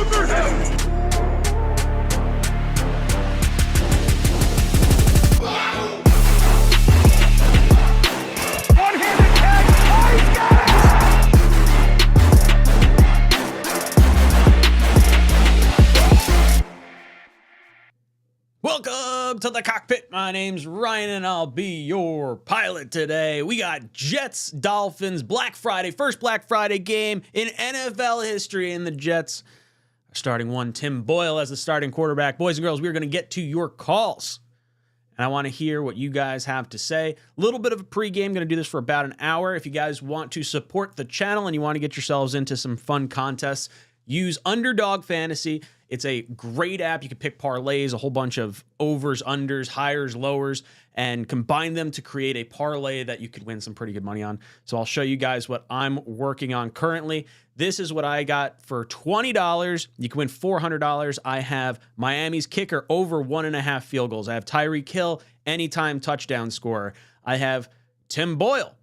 One-handed catch. Oh, he's got it! Welcome to the cockpit. My name's Ryan, and I'll be your pilot today. We got Jets, Dolphins, Black Friday, first Black Friday game in NFL history, and the Jets are starting one. Tim Boyle as the starting quarterback. Boys and girls, we're going to get to your calls, and I want to hear what you guys have to say. A little bit of a pregame. Going to do this for about an hour. If you guys want to support the channel and you want to get yourselves into some fun contests, use Underdog Fantasy. It's a great app. You can pick parlays, a whole bunch of overs, unders, highers, lowers, and combine them to create a parlay that you could win some pretty good money on. So I'll show you guys what I'm working on currently. This is what I got for $20. You can win $400. I have Miami's kicker over 1.5 field goals. I have Tyreek Hill, anytime touchdown scorer. I have Tim Boyle,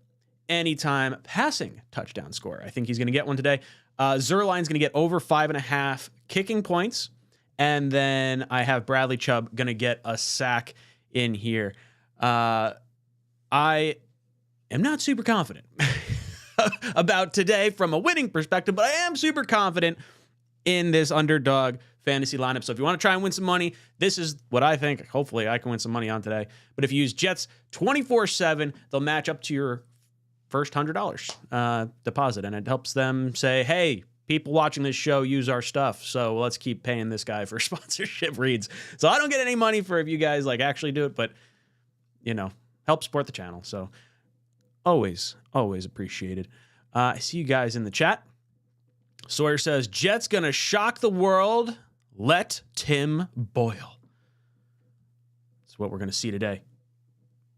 anytime passing touchdown scorer. I think he's going to get one today. Zerline's going to get over 5.5 kicking points. And then I have Bradley Chubb going to get a sack in here. I am not super confident about today from a winning perspective, but I am super confident in this Underdog fantasy lineup. So if you want to try and win some money, this is what I think. Hopefully I can win some money on today. But if you use Jets 24/7, they'll match up to your first $100 deposit, and it helps them say, hey, people watching this show use our stuff, so let's keep paying this guy for sponsorship reads. So I don't get any money for if you guys like actually do it, but you know, help support the channel. So always appreciated. I see you guys in the chat. Sawyer says, Jets gonna shock the world. Let Tim Boyle. That's what we're gonna see today.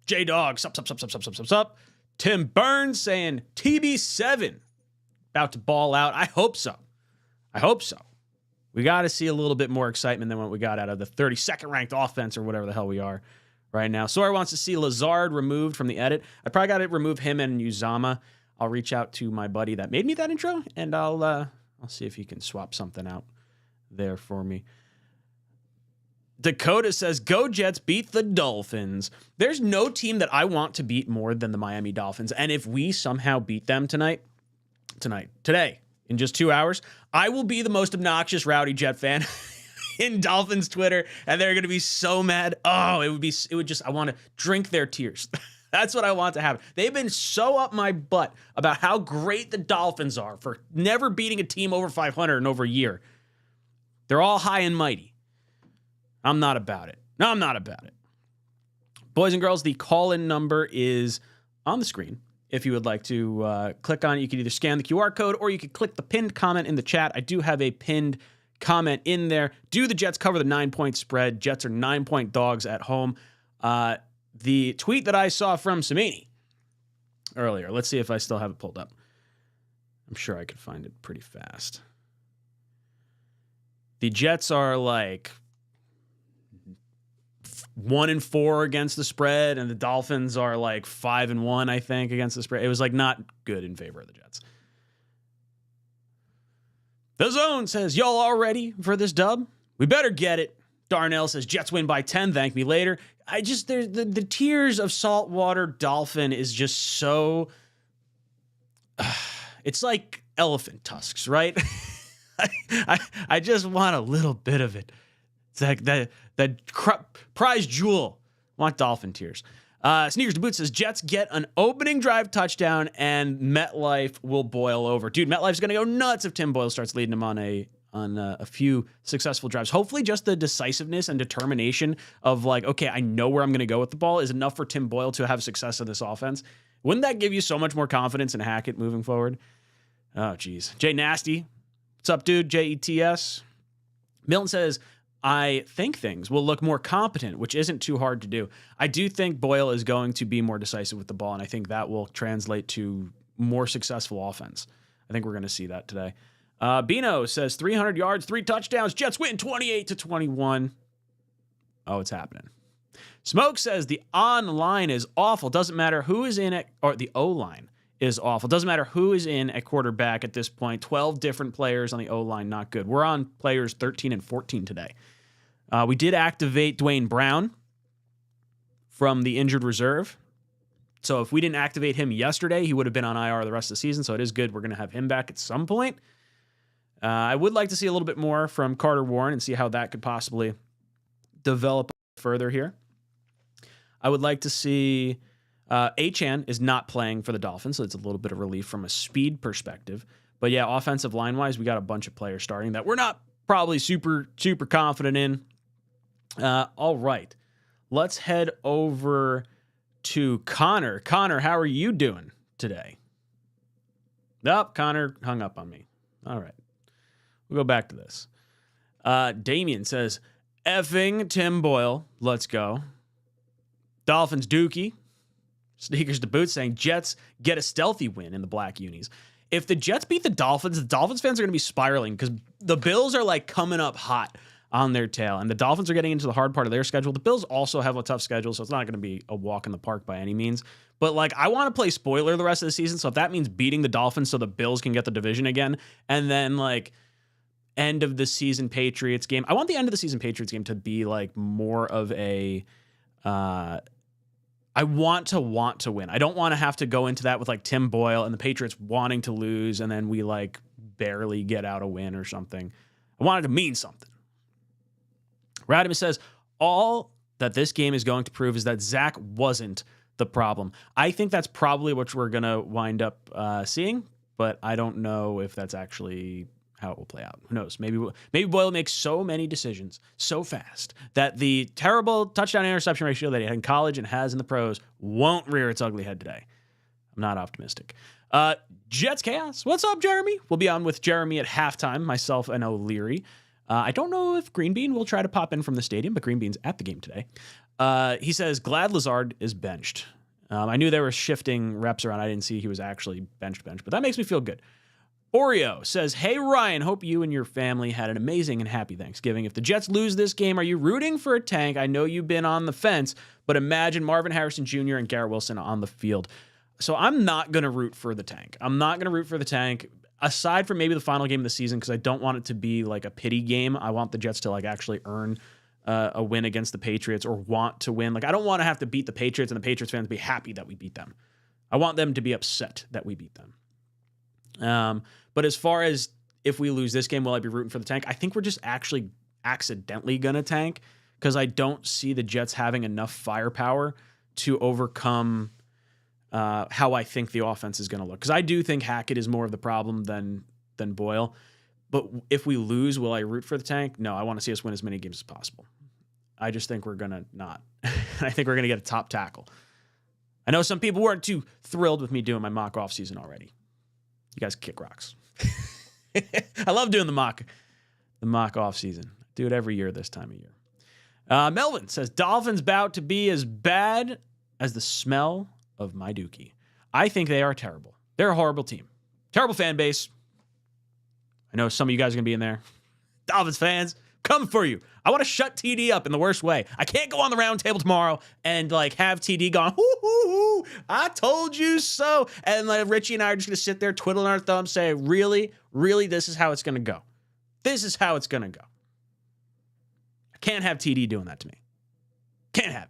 J-Dog, sup. Tim Burns saying TB7 about to ball out. I hope so. We got to see a little bit more excitement than what we got out of the 32nd ranked offense or whatever the hell we are right now. Sawyer wants to see Lazard removed from the edit. I probably got to remove him and Uzama. I'll reach out to my buddy that made me that intro, and I'll see if he can swap something out there for me. Dakota says, go Jets, beat the Dolphins. There's no team that I want to beat more than the Miami Dolphins. And if we somehow beat them today, in just 2 hours, I will be the most obnoxious rowdy Jet fan in Dolphins Twitter. And they're going to be so mad. Oh, I want to drink their tears. That's what I want to happen. They've been so up my butt about how great the Dolphins are for never beating a team over 500 in over a year. They're all high and mighty. I'm not about it. No, I'm not about it. Boys and girls, the call-in number is on the screen. If you would like to click on it, you can either scan the QR code or you can click the pinned comment in the chat. I do have a pinned comment in there. Do the Jets cover the 9-point spread? Jets are 9-point dogs at home. The tweet that I saw from Samini earlier, let's see if I still have it pulled up. I'm sure I could find it pretty fast. The Jets are like 1-4 against the spread, and the Dolphins are like 5-1, I think, against the spread. It was like not good in favor of the Jets. The Zone says, y'all all ready for this dub? We better get it. Darnell says, Jets win by 10. Thank me later. The tears of saltwater dolphin is just so, it's like elephant tusks, right? I just want a little bit of it. It's like that prize jewel. Want dolphin tears. Sneakers to Boot says, Jets get an opening drive touchdown and MetLife will boil over. Dude, MetLife's going to go nuts if Tim Boyle starts leading them on a few successful drives. Hopefully just the decisiveness and determination of like, okay, I know where I'm going to go with the ball is enough for Tim Boyle to have success in this offense. Wouldn't that give you so much more confidence in Hackett moving forward? Oh, geez. Jay Nasty. What's up, dude? JETS. Milton says, I think things will look more competent, which isn't too hard to do. I do think Boyle is going to be more decisive with the ball, and I think that will translate to more successful offense. I think we're going to see that today. Bino says 300 yards, 3 touchdowns. Jets win 28-21. Oh, it's happening. Smoke says the on line is awful. Doesn't matter who is in it, or the O line is awful. Doesn't matter who is in at quarterback at this point. 12 different players on the O-line, not good. We're on players 13 and 14 today. We did activate Dwayne Brown from the injured reserve. So if we didn't activate him yesterday, he would have been on IR the rest of the season. So it is good. We're going to have him back at some point. I would like to see a little bit more from Carter Warren and see how that could possibly develop further here. I would like to see Achane is not playing for the Dolphins, so it's a little bit of relief from a speed perspective. But yeah, offensive line-wise, we got a bunch of players starting that we're not probably super confident in. All right. Let's head over to Connor. Connor, how are you doing today? Nope, Connor hung up on me. All right. We'll go back to this. Damien says, effing Tim Boyle. Let's go. Dolphins Dookie. Sneakers to boot saying, Jets get a stealthy win in the black unis. If the Jets beat the Dolphins fans are going to be spiraling because the Bills are like coming up hot on their tail, and the Dolphins are getting into the hard part of their schedule. The Bills also have a tough schedule, so it's not going to be a walk in the park by any means. But like, I want to play spoiler the rest of the season, so if that means beating the Dolphins so the Bills can get the division again, and then like end of the season Patriots game. I want the end of the season Patriots game to be like more of a I want to win. I don't want to have to go into that with like Tim Boyle and the Patriots wanting to lose and then we like barely get out a win or something. I want it to mean something. Radimus says, all that this game is going to prove is that Zach wasn't the problem. I think that's probably what we're going to wind up seeing, but I don't know if that's actually how it will play out. Who knows? Maybe Boyle makes so many decisions so fast that the terrible touchdown interception ratio that he had in college and has in the pros won't rear its ugly head today. I'm not optimistic. Jets Chaos. What's up, Jeremy? We'll be on with Jeremy at halftime, myself and O'Leary. I don't know if Green Bean will try to pop in from the stadium, but Green Bean's at the game today. He says, glad Lazard is benched. I knew they were shifting reps around. I didn't see he was actually benched, but that makes me feel good. Oreo says, hey, Ryan, hope you and your family had an amazing and happy Thanksgiving. If the Jets lose this game, are you rooting for a tank? I know you've been on the fence, but imagine Marvin Harrison Jr. and Garrett Wilson on the field. So I'm not going to root for the tank. Aside from maybe the final game of the season, because I don't want it to be like a pity game. I want the Jets to like actually earn a win against the Patriots or want to win. Like, I don't want to have to beat the Patriots and the Patriots fans be happy that we beat them. I want them to be upset that we beat them. But as far as if we lose this game, will I be rooting for the tank? I think we're just actually accidentally going to tank because I don't see the Jets having enough firepower to overcome how I think the offense is going to look. Because I do think Hackett is more of the problem than Boyle. But if we lose, will I root for the tank? No, I want to see us win as many games as possible. I just think we're going to not. I think we're going to get a top tackle. I know some people weren't too thrilled with me doing my mock offseason already. You guys kick rocks. I love doing the mock off season. Do it every year this time of year. Melvin says, Dolphins bout to be as bad as the smell of my dookie. I think they are terrible. They're a horrible team. Terrible fan base. I know some of you guys are going to be in there. Dolphins fans, come for you. I want to shut TD up in the worst way. I can't go on the round table tomorrow and like have TD gone, hoo, hoo, hoo, I told you so. And like Richie and I are just going to sit there twiddling our thumbs, say, really, this is how it's going to go. This is how it's going to go. I can't have TD doing that to me. Can't have it.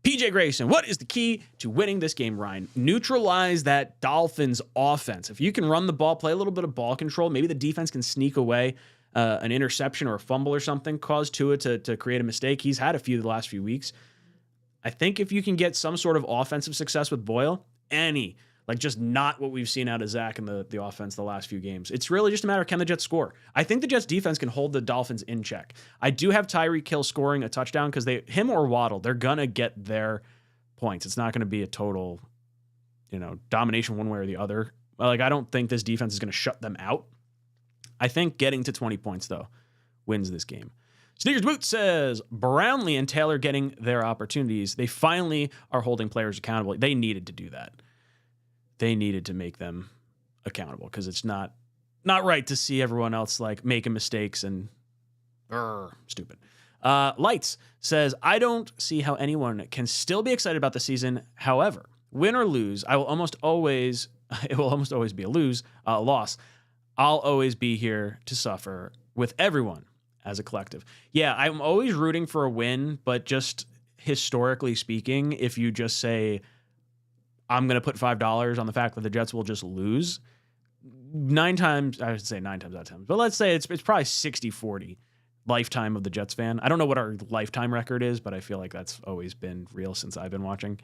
PJ Grayson, what is the key to winning this game, Ryan? Neutralize that Dolphins offense. If you can run the ball, play a little bit of ball control, maybe the defense can sneak away an interception or a fumble or something, cause Tua to create a mistake. He's had a few the last few weeks. I think if you can get some sort of offensive success with Boyle, just not what we've seen out of Zach in the offense the last few games. It's really just a matter of can the Jets score. I think the Jets defense can hold the Dolphins in check. I do have Tyreek Hill scoring a touchdown because him or Waddle, they're going to get their points. It's not going to be a total, domination one way or the other. Like, I don't think this defense is going to shut them out. I think getting to 20 points, though, wins this game. Sneakers Boot says, Brownlee and Taylor getting their opportunities. They finally are holding players accountable. They needed to do that. They needed to make them accountable because it's not right to see everyone else like making mistakes and stupid. Lights says, I don't see how anyone can still be excited about the season. However, win or lose, I will almost always it will almost always be a loss. I'll always be here to suffer with everyone as a collective. Yeah, I'm always rooting for a win, but just historically speaking, if you just say, I'm going to put $5 on the fact that the Jets will just lose, I would say 9 times out of 10, but let's say it's probably 60-40 lifetime of the Jets fan. I don't know what our lifetime record is, but I feel like that's always been real since I've been watching.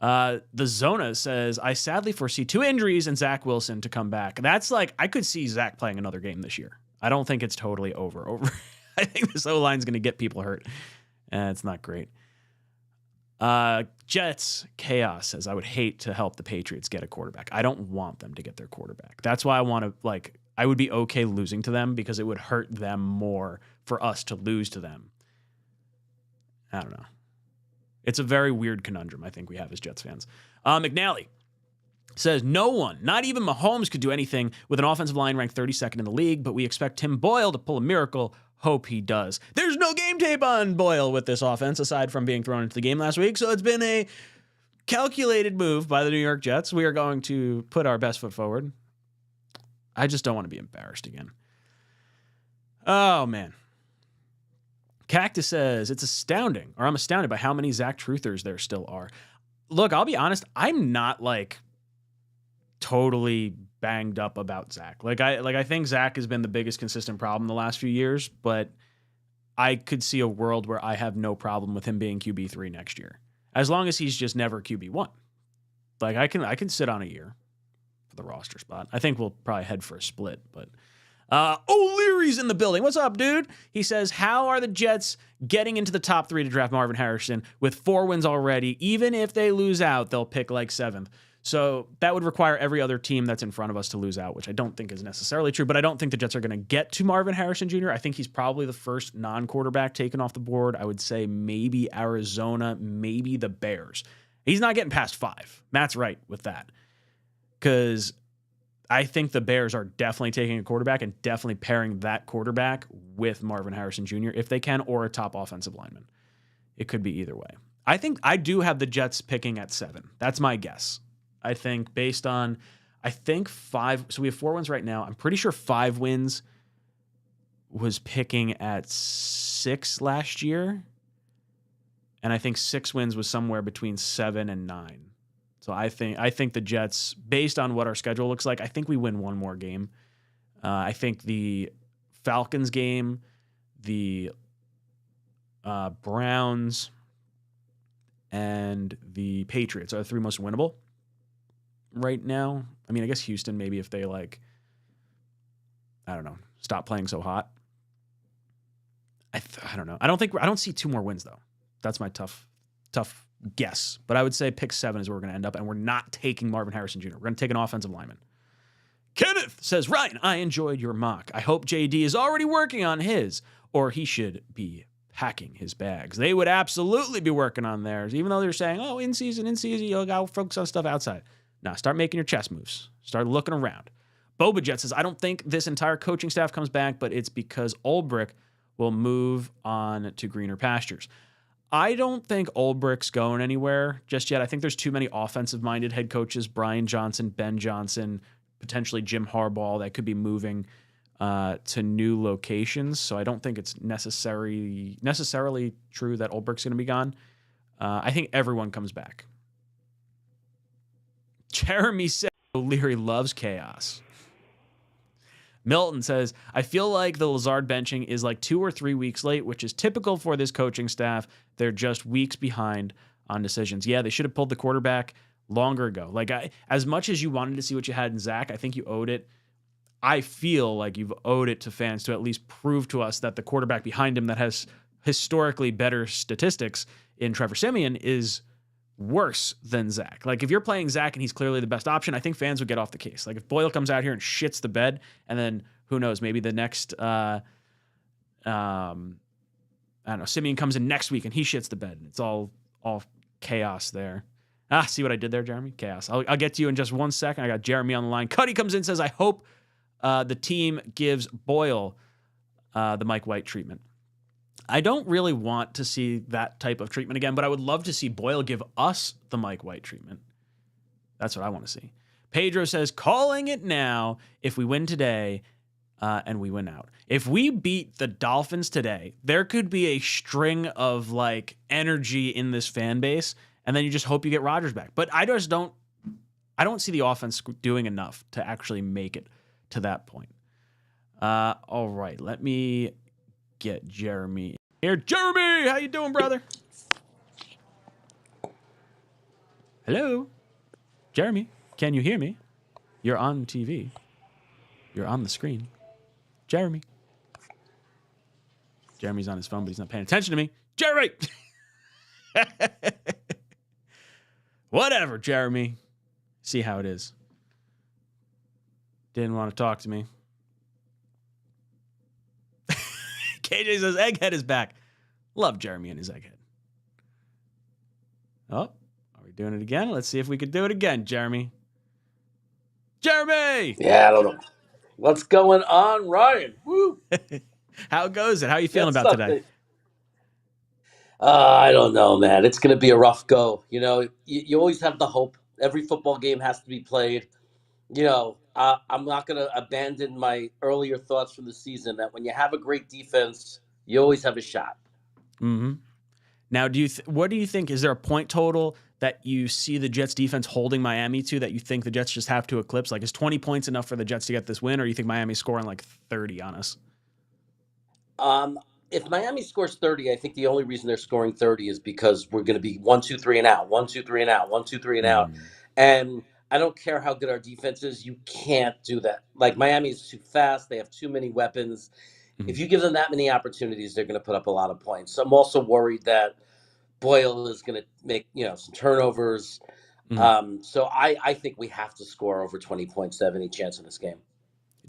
The Zona says, I sadly foresee 2 injuries and Zach Wilson to come back. That's like, I could see Zach playing another game this year. I don't think it's totally over. I think this O-line's going to get people hurt. It's not great. Jets Chaos says, I would hate to help the Patriots get a quarterback. I don't want them to get their quarterback. That's why I would be okay losing to them, because it would hurt them more for us to lose to them. I don't know. It's a very weird conundrum I think we have as Jets fans. McNally says, no one, not even Mahomes, could do anything with an offensive line ranked 32nd in the league, but we expect Tim Boyle to pull a miracle. Hope he does. There's no game tape on Boyle with this offense, aside from being thrown into the game last week, so it's been a calculated move by the New York Jets. We are going to put our best foot forward. I just don't want to be embarrassed again. Oh, man. Cactus says, it's astounding, or I'm astounded by how many Zach truthers there still are. Look, I'll be honest, I'm not like totally banged up about Zach. I think Zach has been the biggest consistent problem the last few years, but I could see a world where I have no problem with him being QB3 next year, as long as he's just never QB1. Like I can sit on a year for the roster spot. I think we'll probably head for a split, but O'Leary's in the building. What's up, dude? He says, how are the Jets getting into the top 3 to draft Marvin Harrison with 4 wins already? Even if they lose out, they'll pick like 7th. So that would require every other team that's in front of us to lose out, which I don't think is necessarily true, but I don't think the Jets are going to get to Marvin Harrison Jr. I think he's probably the first non-quarterback taken off the board. I would say maybe Arizona, maybe the Bears. He's not getting past 5. Matt's right with that, because I think the Bears are definitely taking a quarterback and definitely pairing that quarterback with Marvin Harrison Jr. if they can, or a top offensive lineman. It could be either way. I think I do have the Jets picking at 7. That's my guess. I think based on, 5. So we have 4 wins right now. I'm pretty sure 5 wins was picking at 6 last year. And I think 6 wins was somewhere between 7 and 9. So I think the Jets, based on what our schedule looks like, I think we win 1 more game. I think the Falcons game, the Browns, and the Patriots are the 3 most winnable right now. I mean, I guess Houston, maybe if they stop playing so hot. I don't know. I don't see 2 more wins though. That's my tough guess. But I would say pick 7 is where we're going to end up, and we're not taking Marvin Harrison Jr. We're going to take an offensive lineman. Kenneth says, Ryan, I enjoyed your mock. I hope JD is already working on his, or he should be packing his bags. They would absolutely be working on theirs, even though they're saying, oh, in season, you'll got to focus on stuff outside. Now, start making your chess moves. Start looking around. Boba Jet says, I don't think this entire coaching staff comes back, but it's because Ulbrich will move on to greener pastures. I don't think Ulbrich's going anywhere just yet. I think there's too many offensive-minded head coaches, Brian Johnson, Ben Johnson, potentially Jim Harbaugh, that could be moving to new locations. So I don't think it's necessarily true that Ulbrich's going to be gone. I think everyone comes back. Jeremy said O'Leary loves chaos. Milton says, I feel like the Lazard benching is like 2 or 3 weeks late, which is typical for this coaching staff. They're just weeks behind on decisions. Yeah, they should have pulled the quarterback longer ago. As much as you wanted to see what you had in Zach, I think you owed it. I feel like you've owed it to fans to at least prove to us that the quarterback behind him that has historically better statistics in Trevor Siemian is worse than Zach. If you're playing Zach and he's clearly the best option, I think fans would get off the case. If Boyle comes out here and shits the bed, and then who knows, maybe the next, I don't know, Siemian comes in next week and he shits the bed. It's all chaos there. See what I did there, Jeremy? Chaos. I'll get to you in just 1 second. I got Jeremy on the line. Cuddy comes in, says, I hope the team gives Boyle the Mike White treatment. I don't really want to see that type of treatment again, but I would love to see Boyle give us the Mike White treatment. That's what I want to see. Pedro says, calling it now. If we win today, and we win out. If we beat the Dolphins today, there could be a string of like energy in this fan base, and then you just hope you get Rodgers back. But I don't see the offense doing enough to actually make it to that point. All right, let me get Jeremy here. Jeremy, how you doing, brother? Hello? Jeremy, can you hear me? You're on TV. You're on the screen. Jeremy. Jeremy's on his phone, but he's not paying attention to me. Jeremy! Whatever, Jeremy. See how it is. Didn't want to talk to me. KJ says, Egghead is back. Love Jeremy and his Egghead. Oh, are we doing it again? Let's see if we could do it again, Jeremy. Jeremy! Yeah, I don't know. What's going on, Ryan? Woo! How goes it? How are you feeling about today? I don't know, man. It's going to be a rough go. You know, you always have the hope. Every football game has to be played. You know, I'm not going to abandon my earlier thoughts from the season that when you have a great defense, you always have a shot. Mm-hmm. Now, what do you think? Is there a point total that you see the Jets defense holding Miami to that you think the Jets just have to eclipse? Like, is 20 points enough for the Jets to get this win, or you think Miami's scoring like 30 on us? If Miami scores 30, I think the only reason they're scoring 30 is because we're going to be 1, 2, 3 and out, 1, 2, 3 and out, 1, 2, 3 and out. And I don't care how good our defense is. You can't do that. Like, Miami is too fast. They have too many weapons. If you give them that many opportunities, they're going to put up a lot of points. So I'm also worried that Boyle is going to make, some turnovers. So I think we have to score over 20 points to have any chance in this game.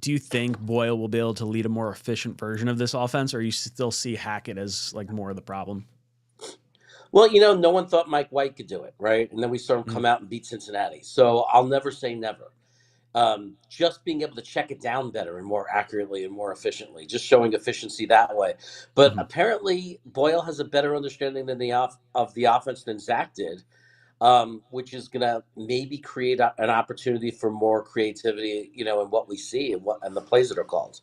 Do you think Boyle will be able to lead a more efficient version of this offense, or you still see Hackett as like more of the problem? Well, no one thought Mike White could do it, right? And then we saw him come out and beat Cincinnati. So I'll never say never. Just being able to check it down better and more accurately and more efficiently, just showing efficiency that way. But apparently Boyle has a better understanding of the offense than Zach did, which is going to maybe create an opportunity for more creativity, in what we see and the plays that are called.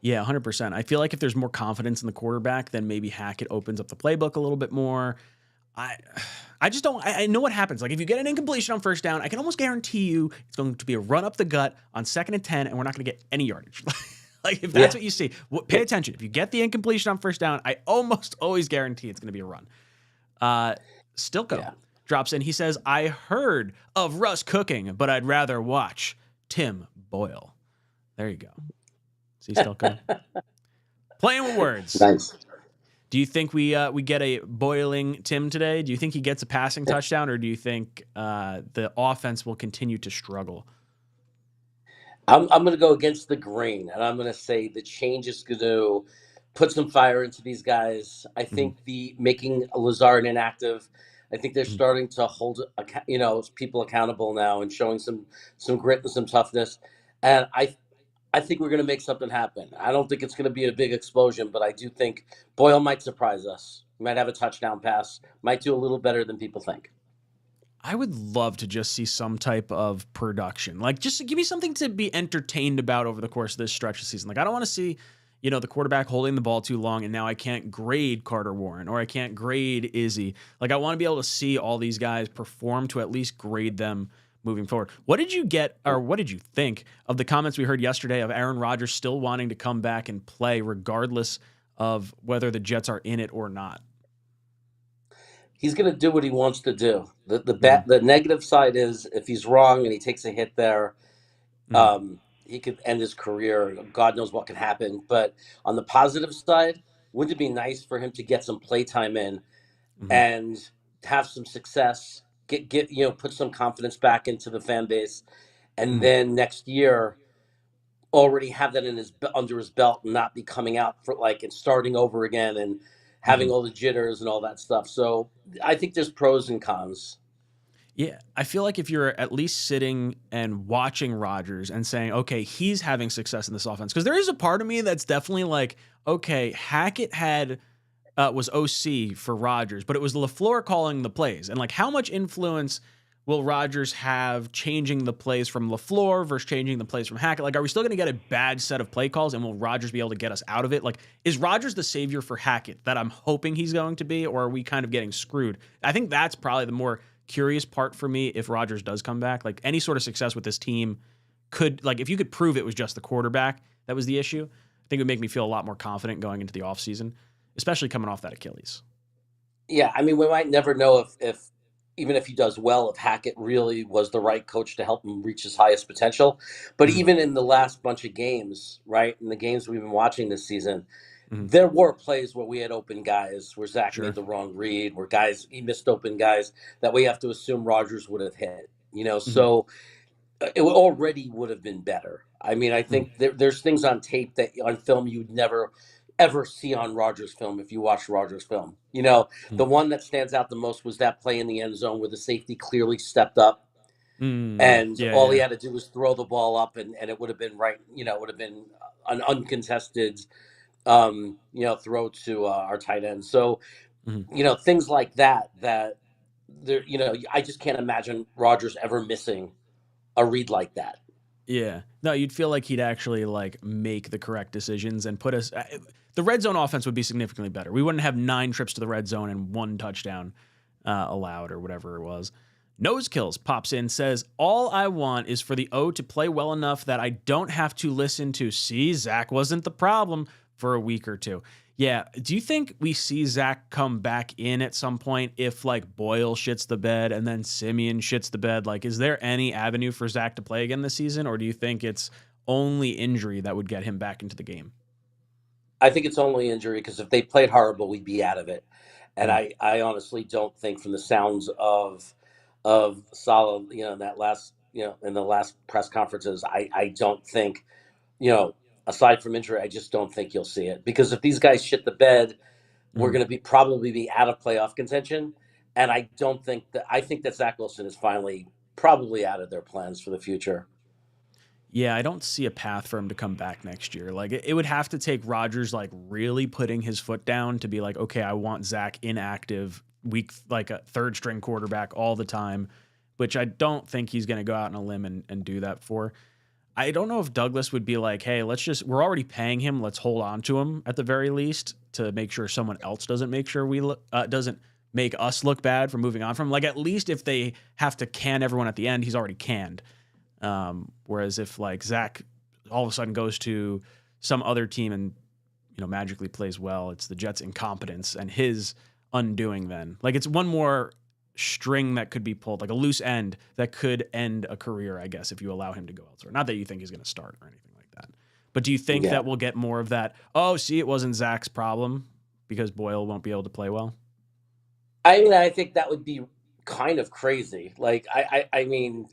Yeah, 100%. I feel like if there's more confidence in the quarterback, then maybe Hackett opens up the playbook a little bit more. I just don't. I know what happens. Like, if you get an incompletion on first down, I can almost guarantee you it's going to be a run up the gut on 2nd and 10, and we're not going to get any yardage. Like, if that's what you see, pay attention. If you get the incompletion on first down, I almost always guarantee it's going to be a run. Stilko drops in. He says, I heard of Russ cooking, but I'd rather watch Tim Boyle. There you go. See, Stilko? Playing with words. Nice. Do you think we get a boiling Tim today? Do you think he gets a passing touchdown, or do you think the offense will continue to struggle? I'm going to go against the grain, and I'm going to say the change is going to put some fire into these guys. I think the making Lazard inactive, I think they're starting to hold people accountable now and showing some grit and some toughness. And I think we're going to make something happen. I don't think it's going to be a big explosion, but I do think Boyle might surprise us. He might have a touchdown pass, might do a little better than people think. I would love to just see some type of production. Like, just give me something to be entertained about over the course of this stretch of season. Like, I don't want to see, the quarterback holding the ball too long and now I can't grade Carter Warren or I can't grade Izzy. Like, I want to be able to see all these guys perform to at least grade them moving forward. What did you get, or what did you think of the comments we heard yesterday of Aaron Rodgers still wanting to come back and play regardless of whether the Jets are in it or not? He's going to do what he wants to do. The negative side is if he's wrong and he takes a hit there, he could end his career. God knows what could happen. But on the positive side, wouldn't it be nice for him to get some playtime in and have some success? Get put some confidence back into the fan base, and then next year already have that under his belt and not be coming out for and starting over again and having all the jitters and all that stuff. So I think there's pros and cons. Yeah, I feel like if you're at least sitting and watching Rodgers and saying, okay, he's having success in this offense, because there is a part of me that's definitely like, okay, Hackett was OC for Rodgers, but it was LaFleur calling the plays. And like, how much influence will Rodgers have changing the plays from LaFleur versus changing the plays from Hackett? Like, are we still going to get a bad set of play calls, and will Rodgers be able to get us out of it? Like, is Rodgers the savior for Hackett that I'm hoping he's going to be, or are we kind of getting screwed? I think that's probably the more curious part for me if Rodgers does come back. Like, any sort of success with this team could, like, if you could prove it was just the quarterback that was the issue, I think it would make me feel a lot more confident going into the offseason, especially coming off that Achilles. Yeah, I mean, we might never know if even if he does well, if Hackett really was the right coach to help him reach his highest potential. But Mhm. even in the last bunch of games, right, in the games we've been watching this season, Mhm. there were plays where we had open guys, where Zach Sure. made the wrong read, where he missed open guys that we have to assume Rodgers would have hit. Mhm. So it already would have been better. I mean, I Mhm. think there's things on tape that on film you'd never ever see on Rogers film if you watch Rogers film. The Mhm. one that stands out the most was that play in the end zone where the safety clearly stepped up and Yeah, all he yeah. had to do was throw the ball up and it would have been right. It would have been an uncontested, throw to our tight end. So, Mhm. things like that there, I just can't imagine Rogers ever missing a read like that. Yeah. No, you'd feel like he'd actually like make the correct decisions and put us. The red zone offense would be significantly better. We wouldn't have 9 trips to the red zone and 1 touchdown allowed or whatever it was. Nose Kills pops in, says, all I want is for the O to play well enough that I don't have to listen to, see, Zach wasn't the problem for a week or two. Yeah. Do you think we see Zach come back in at some point if like Boyle shits the bed and then Simeon shits the bed? Like, is there any avenue for Zach to play again this season? Or do you think it's only injury that would get him back into the game? I think it's only injury because if they played horrible, we'd be out of it. And Mm, I honestly don't think from the sounds of Salah, in that last, in the last press conferences, I don't think, you know, aside from injury, I just don't think you'll see it because if these guys shit the bed, we're mm. going to probably be out of playoff contention. And I think that Zach Wilson is finally probably out of their plans for the future. Yeah, I don't see a path for him to come back next year. Like it would have to take Rodgers like really putting his foot down to be like, okay, I want Zach inactive, weak, like a third string quarterback all the time, which I don't think he's going to go out on a limb and do that for. I don't know if Douglas would be like, hey, we're already paying him. Let's hold on to him at the very least to make sure someone else doesn't make sure doesn't make us look bad for moving on from him. Like at least if they have to can everyone at the end, he's already canned. Whereas if like Zach all of a sudden goes to some other team and magically plays well, it's the Jets' incompetence and his undoing. Then like it's one more string that could be pulled, like a loose end that could end a career, I guess, if you allow him to go elsewhere. Not that you think he's going to start or anything like that, but do you think Yeah. that we'll get more of that? Oh, see, it wasn't Zach's problem because Boyle won't be able to play well. I mean, I think that would be kind of crazy. Like, I mean,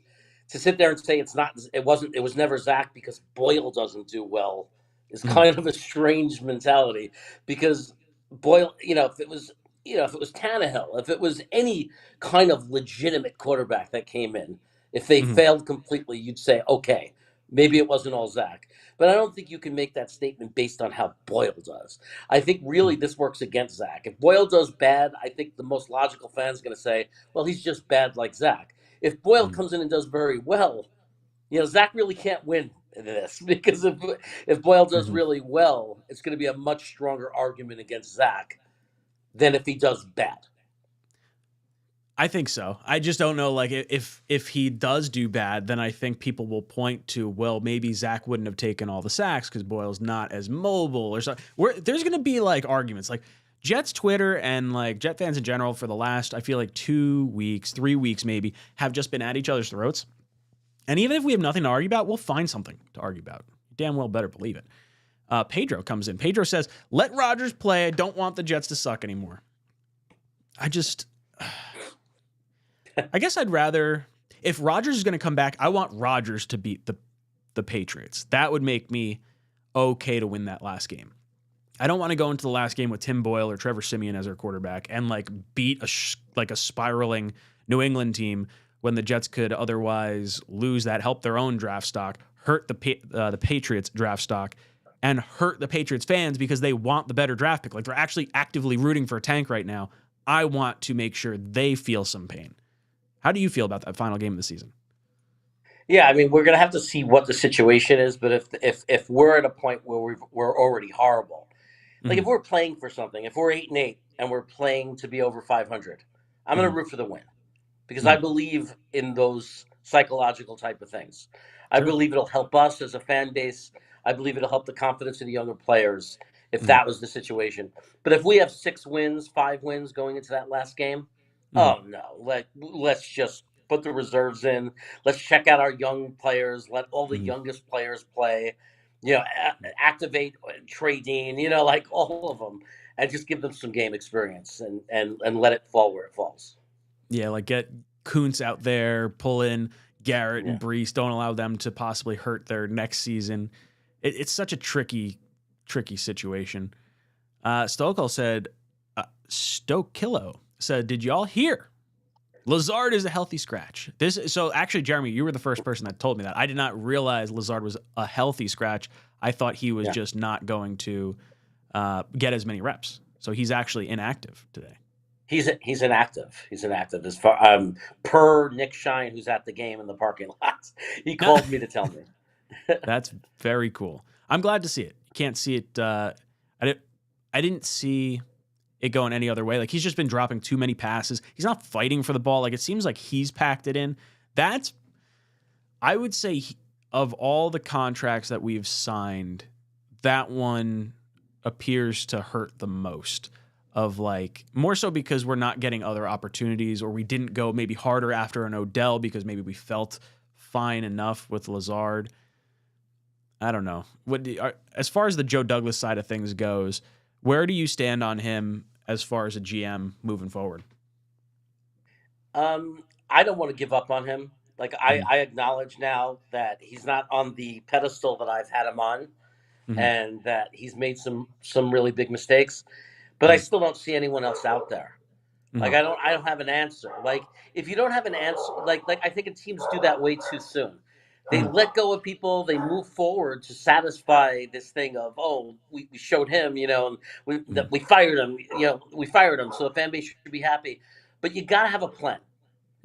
to sit there and say it was never Zach because Boyle doesn't do well is Mhm. kind of a strange mentality. Because Boyle, if it was Tannehill, if it was any kind of legitimate quarterback that came in, if they Mhm. failed completely, you'd say, okay, maybe it wasn't all Zach. But I don't think you can make that statement based on how Boyle does. I think really Mhm. this works against Zach. If Boyle does bad, I think the most logical fan is going to say, well, he's just bad like Zach. If Boyle Mhm. comes in and does very well, Zach really can't win this because if Boyle does Mhm. really well, it's going to be a much stronger argument against Zach than if he does bad. I think so. I just don't know. Like, if he does do bad, then I think people will point to, well, maybe Zach wouldn't have taken all the sacks because Boyle's not as mobile or something. There's going to be like arguments, like Jets Twitter and like Jet fans in general for the last, I feel like 2 weeks, 3 weeks maybe, have just been at each other's throats. And even if we have nothing to argue about, we'll find something to argue about. Damn well better believe it. Pedro comes in. Pedro says, "Let Rodgers play. I don't want the Jets to suck anymore." I just. I guess I'd rather, if Rodgers is going to come back, I want Rodgers to beat the Patriots. That would make me okay to win that last game. I don't want to go into the last game with Tim Boyle or Trevor Siemian as their quarterback and like beat a spiraling New England team when the Jets could otherwise lose that, help their own draft stock, hurt the Patriots draft stock, and hurt the Patriots fans because they want the better draft pick. Like they're actually actively rooting for a tank right now. I want to make sure they feel some pain. How do you feel about that final game of the season? Yeah, I mean, we're gonna have to see what the situation is, but if we're at a point where we're already horrible, like if Mm-hmm. we're playing for something, if we're 8-8 and we're playing to be over 500, I'm gonna Mm-hmm. root for the win because I Mm-hmm. believe in those psychological type of things. I Sure. believe it'll help us as a fan base. I believe it'll help the confidence of the younger players if Mm-hmm. that was the situation. But if we have 6 wins, 5 wins going into that last game, Mm-hmm. oh no, let's just put the reserves in. Let's check out our young players. Let all the Mm-hmm. youngest players play. Activate Trey Dean. Like all of them, and just give them some game experience and let it fall where it falls. Yeah, like get Kuntz out there, pull in Garrett Yeah. and Brees. Don't allow them to possibly hurt their next season. It's such a tricky situation. Stokel said, Stokillo said, did y'all hear? Lazard is a healthy scratch. So actually, Jeremy, you were the first person that told me that. I did not realize Lazard was a healthy scratch. I thought he was Yeah. just not going to get as many reps. So he's actually inactive today. He's inactive. He's inactive. As far per Nick Shine, who's at the game in the parking lot, he called me to tell me. That's very cool. I'm glad to see it. You can't see it. I didn't see it going any other way. Like he's just been dropping too many passes. He's not fighting for the ball. Like it seems like he's packed it in. I would say of all the contracts that we've signed, that one appears to hurt the most. Of like more so because we're not getting other opportunities, or we didn't go maybe harder after an Odell because maybe we felt fine enough with Lazard. I don't know. As far as the Joe Douglas side of things goes, where do you stand on him as far as a GM moving forward? I don't want to give up on him. Like Mm-hmm. I acknowledge now that he's not on the pedestal that I've had him on, Mm-hmm. and that he's made some really big mistakes. But I Mm-hmm. still don't see anyone else out there. Like Mm-hmm. I don't have an answer. Like if you don't have an answer, like I think teams do that way too soon. They Mm-hmm. let go of people. They move forward to satisfy this thing of, oh, we showed him, and we fired him. We fired him, so the fan base should be happy. But you got to have a plan.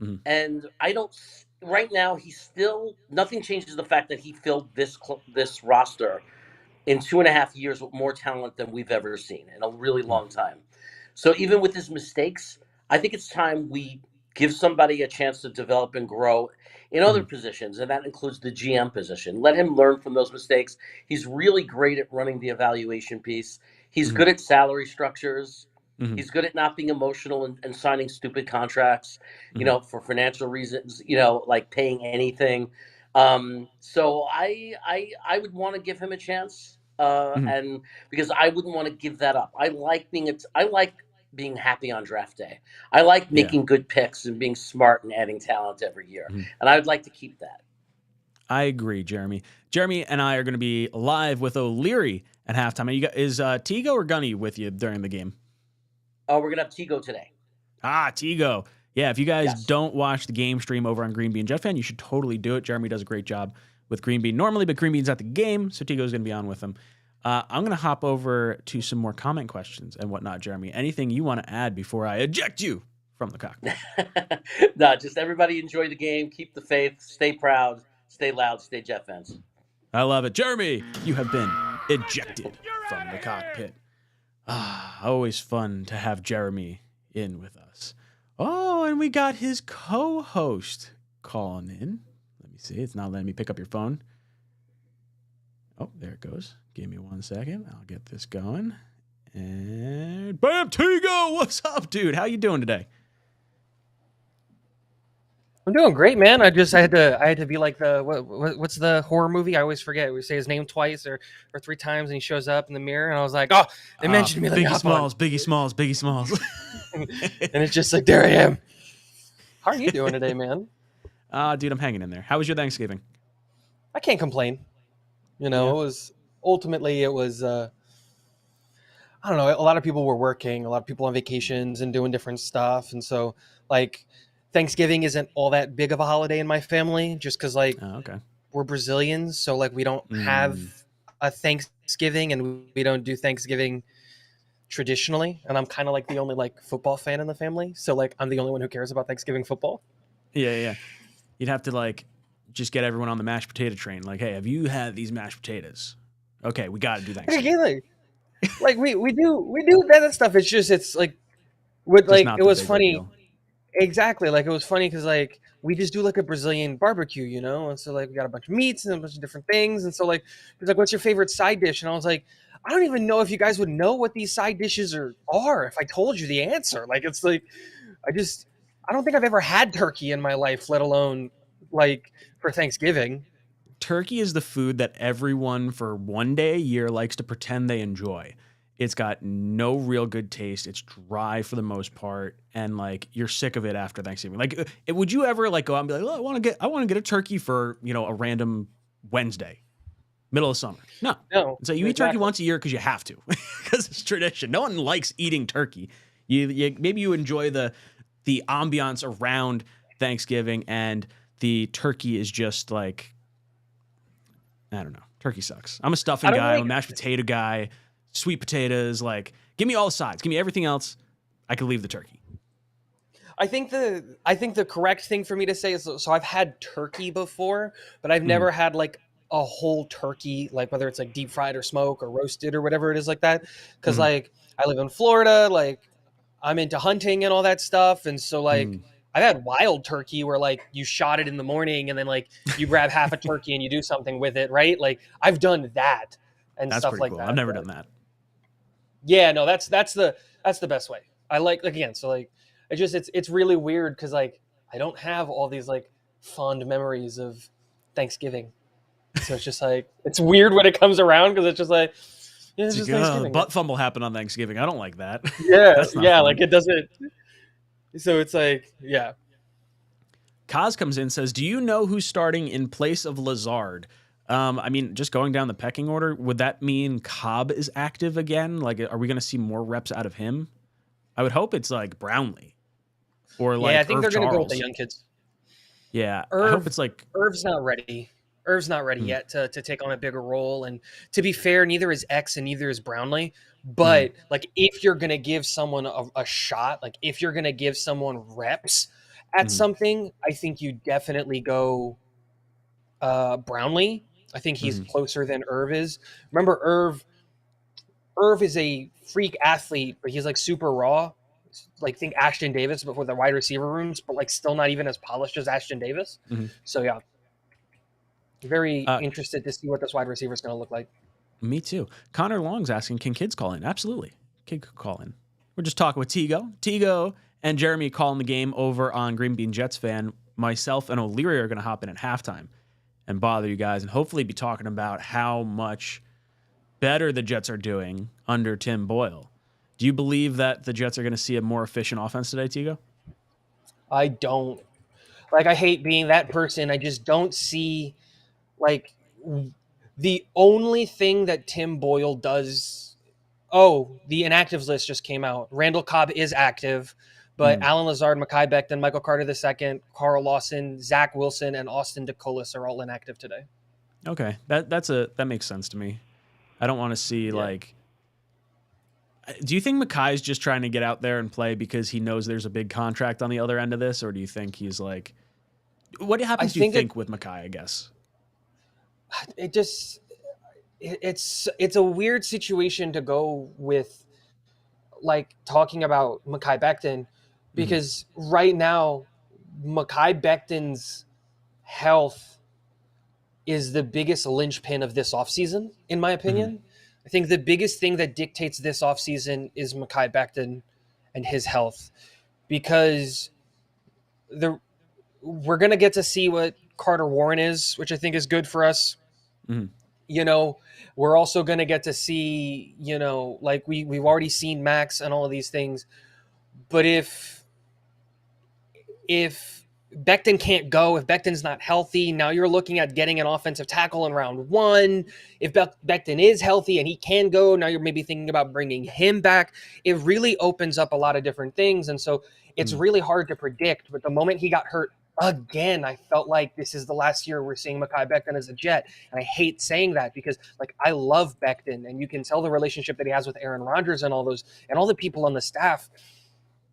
Mm-hmm. And I don't. Right now, he's still nothing changes the fact that he filled this roster in 2.5 years with more talent than we've ever seen in a really long time. So even with his mistakes, I think it's time we give somebody a chance to develop and grow in other Mm-hmm. positions, and that includes the GM position. Let him learn from those mistakes. He's really great at running the evaluation piece. He's Mm-hmm. good at salary structures. Mm-hmm. He's good at not being emotional and signing stupid contracts, Mm-hmm. for financial reasons, like paying anything. So I would want to give him a chance, Mm-hmm. and because I wouldn't want to give that up. I like being happy on draft day. I like Yeah. making good picks and being smart and adding talent every year, Mm-hmm. and I would like to keep that. I agree, Jeremy. Jeremy and I are going to be live with O'Leary at halftime. Is Tigo or Gunny with you during the game? Oh, we're gonna have Tigo today. Tigo. Yeah, if you guys Yes. don't watch the game stream over on Green Bean Jet Fan, you should totally do it. Jeremy does a great job with Green Bean normally, but Green Bean's at the game, so Tigo's going to be on with him. I'm going to hop over to some more comment questions and whatnot, Jeremy. Anything you want to add before I eject you from the cockpit? No, just everybody enjoy the game, keep the faith, stay proud, stay loud, stay Jet fans. I love it. Jeremy, you have been ejected from the cockpit. Always fun to have Jeremy in with us. Oh, and we got his co-host calling in. Let me see. It's not letting me pick up your phone. Oh, there it goes. Give me 1 second. I'll get this going. And bam, Tigo, what's up, dude? How you doing today? I'm doing great, man. I had to be like what's the horror movie? I always forget. We say his name twice or 3 times, and he shows up in the mirror, and I was like, oh, they mentioned me. Let me hop on. Biggie Smalls. And it's just like, there I am. How are you doing today, man? Dude, I'm hanging in there. How was your Thanksgiving? I can't complain. Yeah. It was ultimately I don't know. A lot of people were working, a lot of people on vacations and doing different stuff, and so like Thanksgiving isn't all that big of a holiday in my family, just because Okay. we're Brazilians, so like we don't have a Thanksgiving, and we don't do Thanksgiving traditionally. And I'm kind of like the only like football fan in the family, so like I'm the only one who cares about Thanksgiving football. Yeah. You'd have to like just get everyone on the mashed potato train. Like, hey, have you had these mashed potatoes? Okay, we got to do Thanksgiving. Again, like we do that stuff. It's like with Just like not it the was big funny. reveal. Exactly. Like it was funny because like we just do like a Brazilian barbecue, and so like we got a bunch of meats and a bunch of different things, and so like he's like, "What's your favorite side dish?" And I was like, "I don't even know if you guys would know what these side dishes are if I told you the answer." Like it's like I don't think I've ever had turkey in my life, let alone like for Thanksgiving. Turkey is the food that everyone for one day a year likes to pretend they enjoy. It's got no real good taste. It's dry for the most part, and like you're sick of it after Thanksgiving. Like, would you ever like go out and be like, "Oh, I want to get a turkey for a random Wednesday, middle of summer"? No. No, So you eat turkey exactly. once a year because you have to, because it's tradition. No one likes eating turkey. You maybe you enjoy the ambiance around Thanksgiving, and the turkey is just like, I don't know. Turkey sucks. I'm a stuffing I don't guy. I'm a like. mashed potato guy. Sweet potatoes. Like, give me all the sides. Give me everything else. I could leave the turkey. I think the correct thing for me to say is so I've had turkey before, but I've Mhm. never had like a whole turkey, like whether it's like deep fried or smoke or roasted or whatever it is like that. Because Mhm. like I live in Florida, like I'm into hunting and all that stuff, and so like Mhm. I've had wild turkey where like you shot it in the morning and then like you grab half a turkey and you do something with it, right? Like I've done that and That's stuff pretty like cool. I've that. never But done that. yeah, no, that's the best way. I like again, so like it's really weird because like I don't have all these like fond memories of Thanksgiving. So it's just like it's weird when it comes around because it's just like yeah, it's It's just like, Thanksgiving. butt fumble happened on Thanksgiving. I don't like that. Yeah, That's not yeah, fun. like it doesn't. So it's like yeah, Kaz comes in, says, "Do you know who's starting in place of Lazard?" I mean, just going down the pecking order, would that mean Cobb is active again? Like, are we going to see more reps out of him? I would hope it's like Brownlee or yeah. I like think Irv they're gonna go with the Charles. young kids. Yeah, I hope Irv, it's like, Irv's not ready. Irv's not ready mm, yet to take on a bigger role. And to be fair, neither is X and neither is Brownlee. mm, But like, if you're gonna give someone a shot, like if you're gonna give someone reps at mm, something, I think you definitely go Brownlee. I think he's mm. closer than Irv is. Remember, Irv is a freak athlete, but he's like super raw. Like think Ashton Davis, but for the wide receiver rooms, but like still not even as polished as Ashton Davis. Mm-hmm. So yeah, very Uh, interested to see what this wide receiver is going to look like. Me too. Connor Long's asking, can kids call in? Absolutely. Kid could call in. We're just talking with Tigo. Tigo and Jeremy calling the game over on Green Bean Jets fan. Myself and O'Leary are going to hop in at halftime and bother you guys and hopefully be talking about how much better the Jets are doing under Tim Boyle. Do you believe that the Jets are going to see a more efficient offense today, Tigo? I don't like. I hate being that person. I just don't see like the only thing that Tim Boyle does. Oh, the inactives list just came out. Randall Cobb is active, but Mm. Alan Lazard, Mekhi Becton, Michael Carter II, Carl Lawson, Zach Wilson, and Austin DeColis are all inactive today. Okay, that makes sense to me. I don't want to see Yeah. like. Do you think Makai's just trying to get out there and play because he knows there's a big contract on the other end of this, or do you think he's like, what I happens? Do you think think with Makai? I guess. it just it's a weird situation to go with like talking about Mekhi Becton Mm-hmm. because right now Mekhi Becton's health is the biggest linchpin of this offseason, in my Mm-hmm. opinion. I think the biggest thing that dictates this offseason is Mekhi Becton and his health because the we're gonna get to see what Carter Warren is, which I think is good for us. Mm-hmm. You know, we're also gonna get to see, like we've already seen Max and all of these things. But if Becton can't go, if Becton's not healthy, now you're looking at getting an offensive tackle in round one. If Becton is healthy and he can go, now you're maybe thinking about bringing him back. It really opens up a lot of different things. And so it's Mm-hmm. really hard to predict. But the moment he got hurt again, I felt like this is the last year we're seeing Mekhi Becton as a Jet. And I hate saying that because like I love Becton and you can tell the relationship that he has with Aaron Rodgers and all those and all the people on the staff.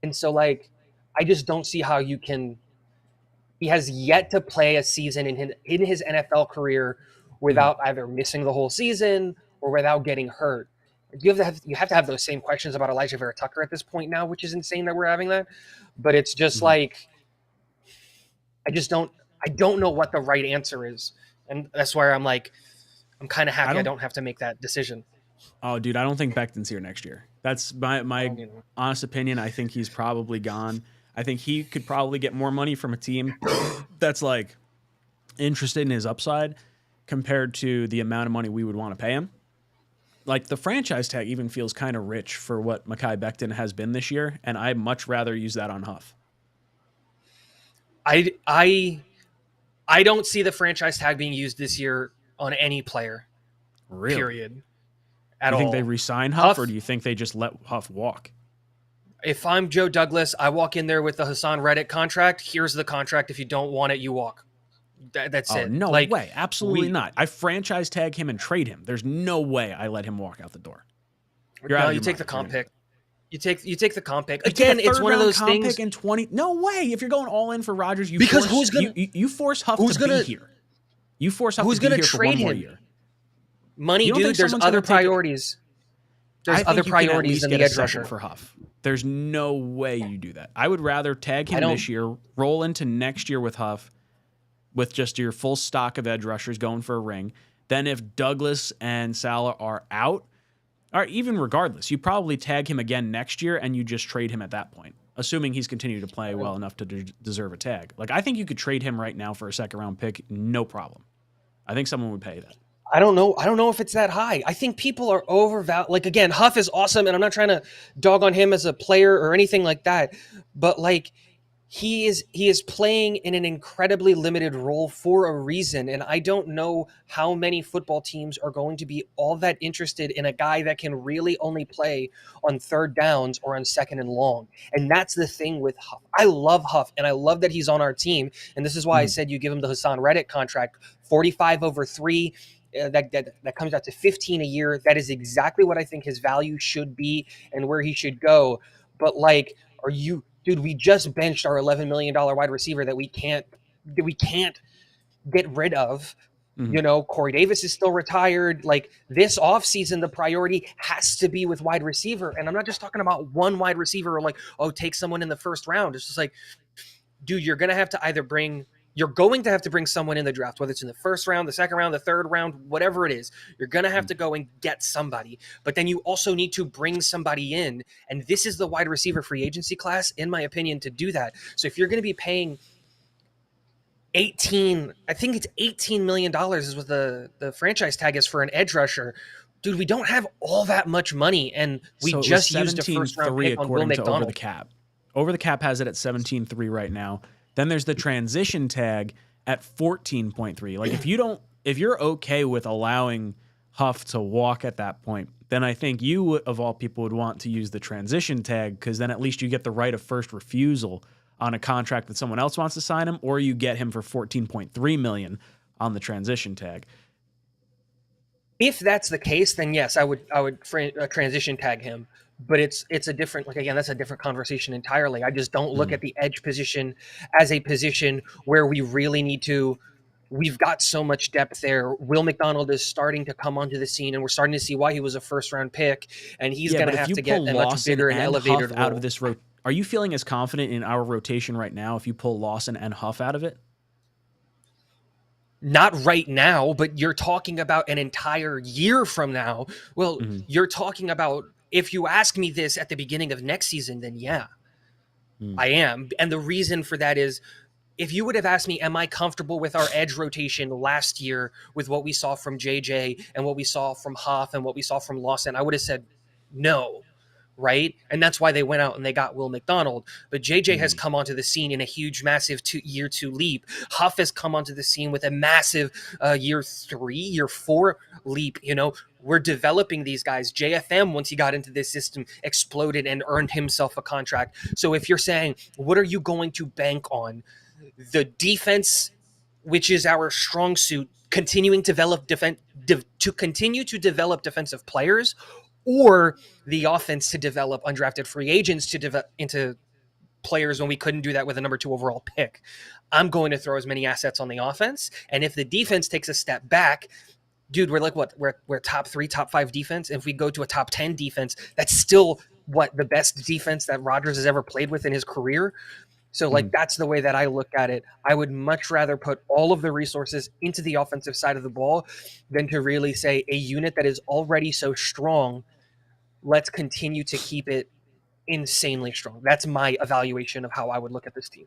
And so like I just don't see how you can He has yet to play a season in his NFL career without either missing the whole season or without getting hurt. You have to have those same questions about Elijah Vera Tucker at this point now, which is insane that we're having that. But it's just like I don't know what the right answer is, and that's why I'm like I'm kind of happy I don't have to make that decision. Oh, dude, I don't think Becton's here next year. That's my honest opinion. I think he's probably gone. I think he could probably get more money from a team that's like interested in his upside compared to the amount of money we would want to pay him. Like the franchise tag even feels kind of rich for what Mekhi Becton has been this year, and I'd much rather use that on Huff. I don't see the franchise tag being used this year on any player. Really? Period. Do you think they re-sign Huff, or do you think they just let Huff walk? If I'm Joe Douglas, I walk in there with the Hassan Reddick contract. Here's the contract. If you don't want it, you walk. That's it. No way. Absolutely not. I franchise tag him and trade him. There's no way I let him walk out the door. You take the comp pick. You take the comp pick. Again, it's one of those things. Pick in 20. No way. If you're going all in for Rodgers, you force Huff to be here. You force Huff to be here for one more year. Money, dude. There's other priorities. There's other priorities than the edge rusher for Huff. There's no way you do that. I would rather tag him this year, roll into next year with Huff, with just your full stock of edge rushers going for a ring. Then if Douglas and Salah are out, or even regardless, you probably tag him again next year and you just trade him at that point, assuming he's continued to play well enough to deserve a tag. Like, I think you could trade him right now for a second-round pick, no problem. I think someone would pay that. I don't know if it's that high. I think people are overvalued. Like, again, Huff is awesome, and I'm not trying to dog on him as a player or anything like that. But like, he is playing in an incredibly limited role for a reason, and I don't know how many football teams are going to be all that interested in a guy that can really only play on third downs or on second and long. And that's the thing with Huff. I love Huff, and I love that he's on our team, and this is why I said you give him the Hassan Reddick contract, 45 over 3. That comes out to 15 a year. That is exactly what I think his value should be and where he should go. But like, dude, we just benched our $11 million wide receiver that we can't get rid of. You know, Corey Davis is still retired. Like, this offseason, the priority has to be with wide receiver. And I'm not just talking about one wide receiver or like, oh, take someone in the first round. It's just like, dude, you're going to have to bring someone in the draft, whether it's in the first round, the second round, the third round, whatever it is. You're going to have to go and get somebody. But then you also need to bring somebody in. And this is the wide receiver free agency class, in my opinion, to do that. So if you're going to be paying $18 million is what the franchise tag is for an edge rusher. Dude, we don't have all that much money. And we just used a first round pick on Will McDonald. Over the Cap. Over the Cap has it at 17.3 right now. Then there's the transition tag at 14.3. Like, if you're okay with allowing Huff to walk at that point, then I think you, of all people, would want to use the transition tag, because then at least you get the right of first refusal on a contract that someone else wants to sign him, or you get him for $14.3 million on the transition tag. If that's the case, then yes, I would transition tag him. But it's a different, like, again, that's a different conversation entirely. I just don't look at the edge position as a position where we really need to. We've got so much depth there. Will McDonald is starting to come onto the scene, and we're starting to see why he was a first-round pick, and he's going to have to get a much bigger and elevated role. Out of this are you feeling as confident in our rotation right now if you pull Lawson and Huff out of it? Not right now, but you're talking about an entire year from now. Well, you're talking about, if you ask me this at the beginning of next season, then yeah, I am. And the reason for that is, if you would have asked me, am I comfortable with our edge rotation last year with what we saw from JJ and what we saw from Huff and what we saw from Lawson, I would have said no, right? And that's why they went out and they got Will McDonald. But JJ has come onto the scene in a huge, massive year 2 leap. Huff has come onto the scene with a massive year 4 leap. You know, we're developing these guys. JFM, once he got into this system, exploded and earned himself a contract. So if you're saying, what are you going to bank on? The defense, which is our strong suit, continuing to continue to develop defensive players, or the offense to develop undrafted free agents into players when we couldn't do that with a number 2 overall pick. I'm going to throw as many assets on the offense. And if the defense takes a step back, dude, we're like what? We're top 3, top 5 defense. If we go to a top 10 defense, that's still the best defense that Rodgers has ever played with in his career. So like that's the way that I look at it. I would much rather put all of the resources into the offensive side of the ball than to really say a unit that is already so strong, let's continue to keep it insanely strong. That's my evaluation of how I would look at this team.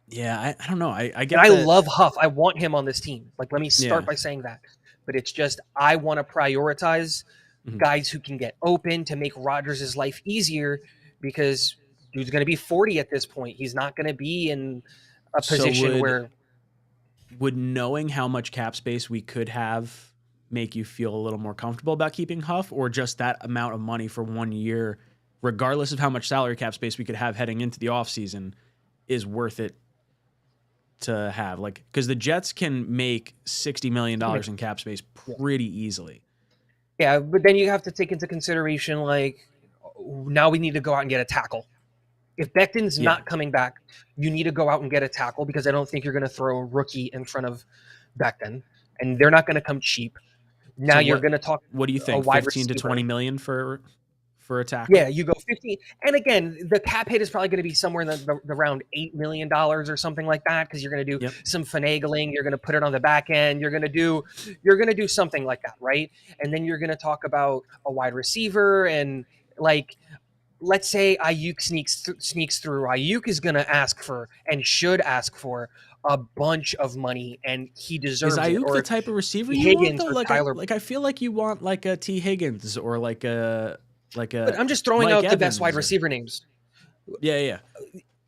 Yeah, I don't know. I get and I that. love Huff. I want him on this team. Like, let me start by saying that. But it's just I want to prioritize guys who can get open to make Rodgers' life easier, because dude's going to be 40 at this point. He's not going to be in a position where... Would knowing how much cap space we could have make you feel a little more comfortable about keeping Huff, or just that amount of money for 1 year, regardless of how much salary cap space we could have heading into the offseason, is worth it to have? Like, because the Jets can make $60 million in cap space pretty easily. Yeah, but then you have to take into consideration, like, now we need to go out and get a tackle. If Becton's not coming back, you need to go out and get a tackle, because I don't think you're going to throw a rookie in front of Becton, and they're not going to come cheap. Now you're going to talk. What do you think? 15 to 20 million for a tackle? Yeah, you go 15. And again, the cap hit is probably going to be somewhere in the around $8 million or something like that, because you're going to do some finagling. You're going to put it on the back end. You're going to do something like that, right? And then you're going to talk about a wide receiver, and like, let's say Ayuk sneaks through. Ayuk is going to ask for, and should ask for, a bunch of money, and he deserves it. Is Ayuk or the type of receiver you Higgins want, though? or Like I feel like you want like a T. Higgins or like a. But I'm just throwing out the best wide receiver names. Yeah.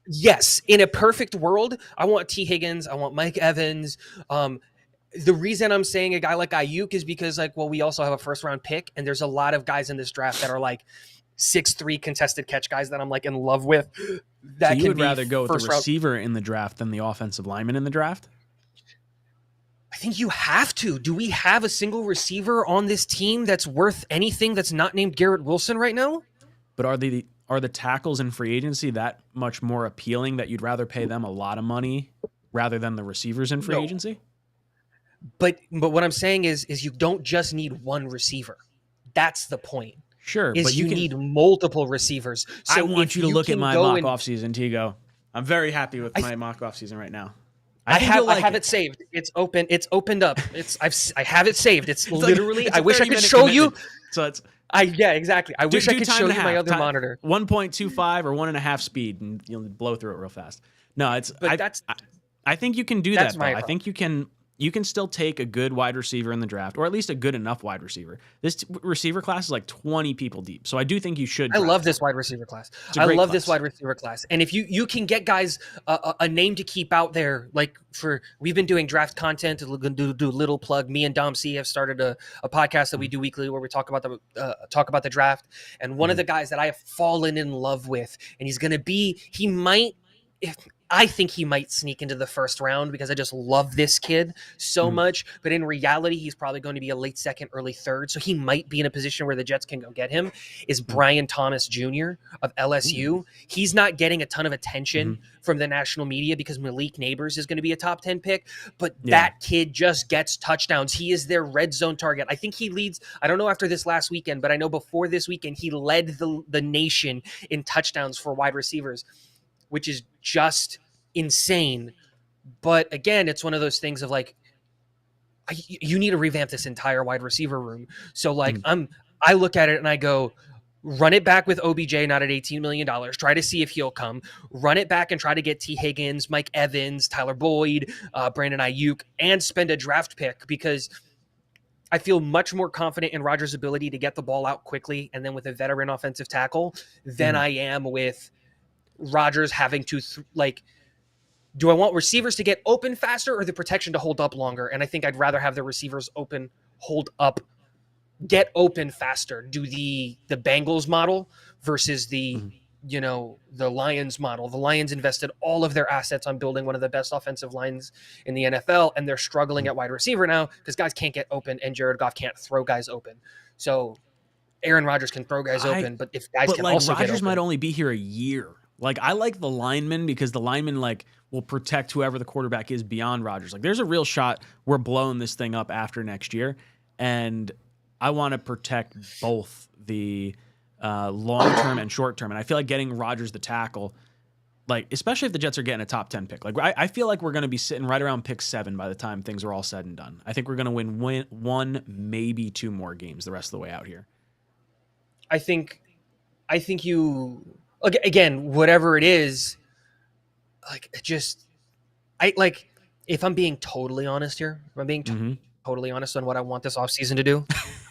Yes, in a perfect world, I want T. Higgins. I want Mike Evans. The reason I'm saying a guy like Ayuk is because, like, well, we also have a first-round pick, and there's a lot of guys in this draft that are like 6'3" contested catch guys that I'm like in love with. That so you would rather go with the receiver in the draft than the offensive lineman in the draft? I think you have to. Do we have a single receiver on this team that's worth anything that's not named Garrett Wilson right now? But are the tackles in free agency that much more appealing that you'd rather pay them a lot of money rather than the receivers in free agency? But what I'm saying is you don't just need one receiver. That's the point. Sure, but you need multiple receivers. So I want you to look at my mock offseason, Tigo. I'm very happy with my mock offseason right now. I have it saved. It's open. It's opened up. I have it saved. It's literally. I wish I could show you. So it's. Yeah, exactly. I wish I could show you my other monitor. 1.25 or 1.5 speed, and you'll blow through it real fast. No, it's. But I think you can do that. I think you can still take a good wide receiver in the draft, or at least a good enough wide receiver. This receiver class is like 20 people deep, so I do think you should. I love this wide receiver class. This wide receiver class. And if you can get guys a name to keep out there, like we've been doing draft content. Do a little plug. Me and Dom C have started a podcast that we do weekly where we talk about the draft. And one of the guys that I have fallen in love with, and I think he might sneak into the first round because I just love this kid so much. But in reality, he's probably going to be a late second, early third. So he might be in a position where the Jets can go get him, is Brian Thomas Jr. of LSU. He's not getting a ton of attention from the national media because Malik Neighbors is going to be a top 10 pick. But that kid just gets touchdowns. He is their red zone target. I think he leads, I don't know after this last weekend, but I know before this weekend, he led the nation in touchdowns for wide receivers, which is just insane. But again, it's one of those things of like, you need to revamp this entire wide receiver room. So like I look at it and I go, run it back with OBJ, not at $18 million. Try to see if he'll come. Run it back and try to get T. Higgins, Mike Evans, Tyler Boyd, Brandon Ayuk, and spend a draft pick, because I feel much more confident in Rodgers' ability to get the ball out quickly and then with a veteran offensive tackle than I am with Rodgers having to do I want receivers to get open faster or the protection to hold up longer? And I think I'd rather have the receivers open, hold up, get open faster. Do the Bengals model versus the Lions model. The Lions invested all of their assets on building one of the best offensive lines in the NFL, and they're struggling at wide receiver now because guys can't get open and Jared Goff can't throw guys open. So Aaron Rodgers can throw guys open, but if guys can also get open. Rodgers might only be here a year. Like, I like the linemen because the linemen like will protect whoever the quarterback is beyond Rodgers. Like, there's a real shot we're blowing this thing up after next year, and I want to protect both the long term and short term. And I feel like getting Rodgers the tackle, like especially if the Jets are getting a top 10 pick, like I feel like we're going to be sitting right around pick 7 by the time things are all said and done. I think we're going to win one, maybe 2 more games the rest of the way out here. I think you, again, whatever it is, like it just, if I'm being totally honest here, if I'm being totally honest on what I want this offseason to do,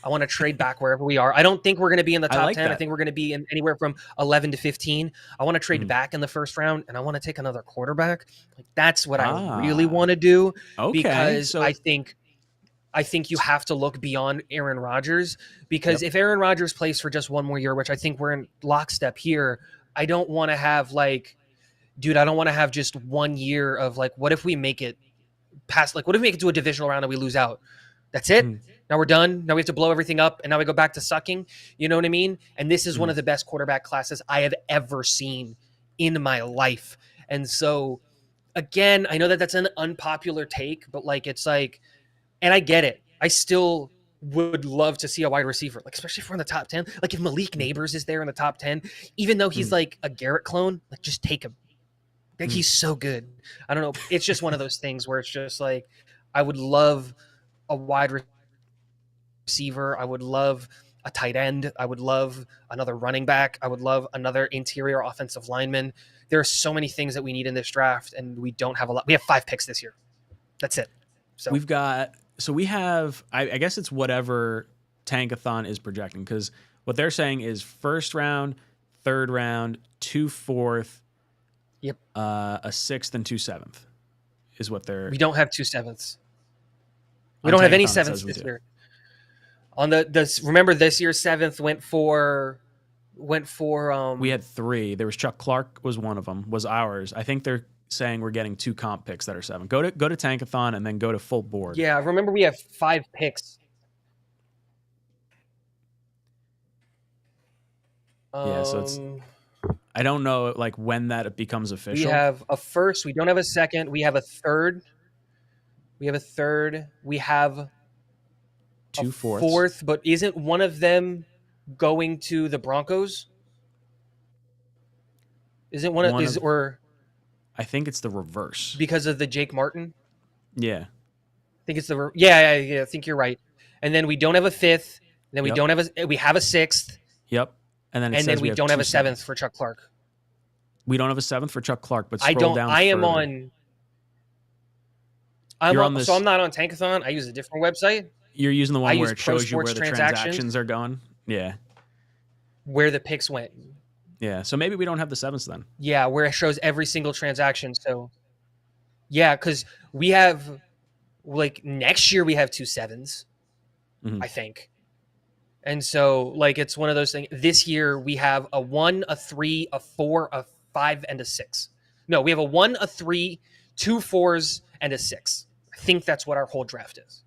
I want to trade back wherever we are. I don't think we're going to be in the top 10. I think we're going to be in anywhere from 11 to 15. I want to trade back in the first round, and I want to take another quarterback. Like that's what I really want to do, because I think you have to look beyond Aaron Rodgers, because if Aaron Rodgers plays for just one more year, which I think we're in lockstep here, I don't want to have I don't want to have just 1 year of like, what if we make it past, like, what if we make it to a divisional round and we lose out? That's it. Now we're done. Now we have to blow everything up, and now we go back to sucking. You know what I mean? And this is one of the best quarterback classes I have ever seen in my life. And so, again, I know that that's an unpopular take, but like, it's like, and I get it. I still would love to see a wide receiver, like especially if we're in the top 10. Like if Malik Neighbors is there in the top 10, even though he's like a Garrett clone, like just take him. Like he's so good. I don't know. It's just one of those things where it's just like, I would love a wide receiver. I would love a tight end. I would love another running back. I would love another interior offensive lineman. There are so many things that we need in this draft, and we don't have a lot. We have 5 picks this year. That's it. So we have, I guess it's whatever Tankathon is projecting, because what they're saying is first round, third round, 2 fourth, a 6th and 2 7th is what they're. We don't have 2 7ths. We don't have any 7ths this year. On the remember this year's 7th went for. We had 3. There was Chuck Clark was one of them, was ours. I think they're saying we're getting 2 comp picks that are 7. Go to Tankathon and then go to full board. Yeah, remember we have 5 picks. So it's. I don't know like when that becomes official. We have a first. We don't have a second. We have a third. We have 2 fourths. Fourth, but isn't one of them going to the Broncos? Isn't one of these or? I think it's the reverse because of the Jake Martin. Yeah, I think it's the yeah. I think you're right. And then we don't have a 5th. Then we don't have we have a 6th. Yep. And then we don't have a 7th for Chuck Clark. We don't have a 7th for Chuck Clark, but scroll down. I am further. on. So I'm not on Tankathon. I use a different website. You're using the one where it shows you where the transactions are going. Yeah. Where the picks went. Yeah. So maybe we don't have the 7th then. Yeah, where it shows every single transaction. So yeah, because we have like next year we have 2 7s, I think. And so, like, it's one of those things. This year, we have a 1, a 3, a 4, a 5, and a 6. No, we have a 1, a 3, 2 4s, and a 6. I think that's what our whole draft is.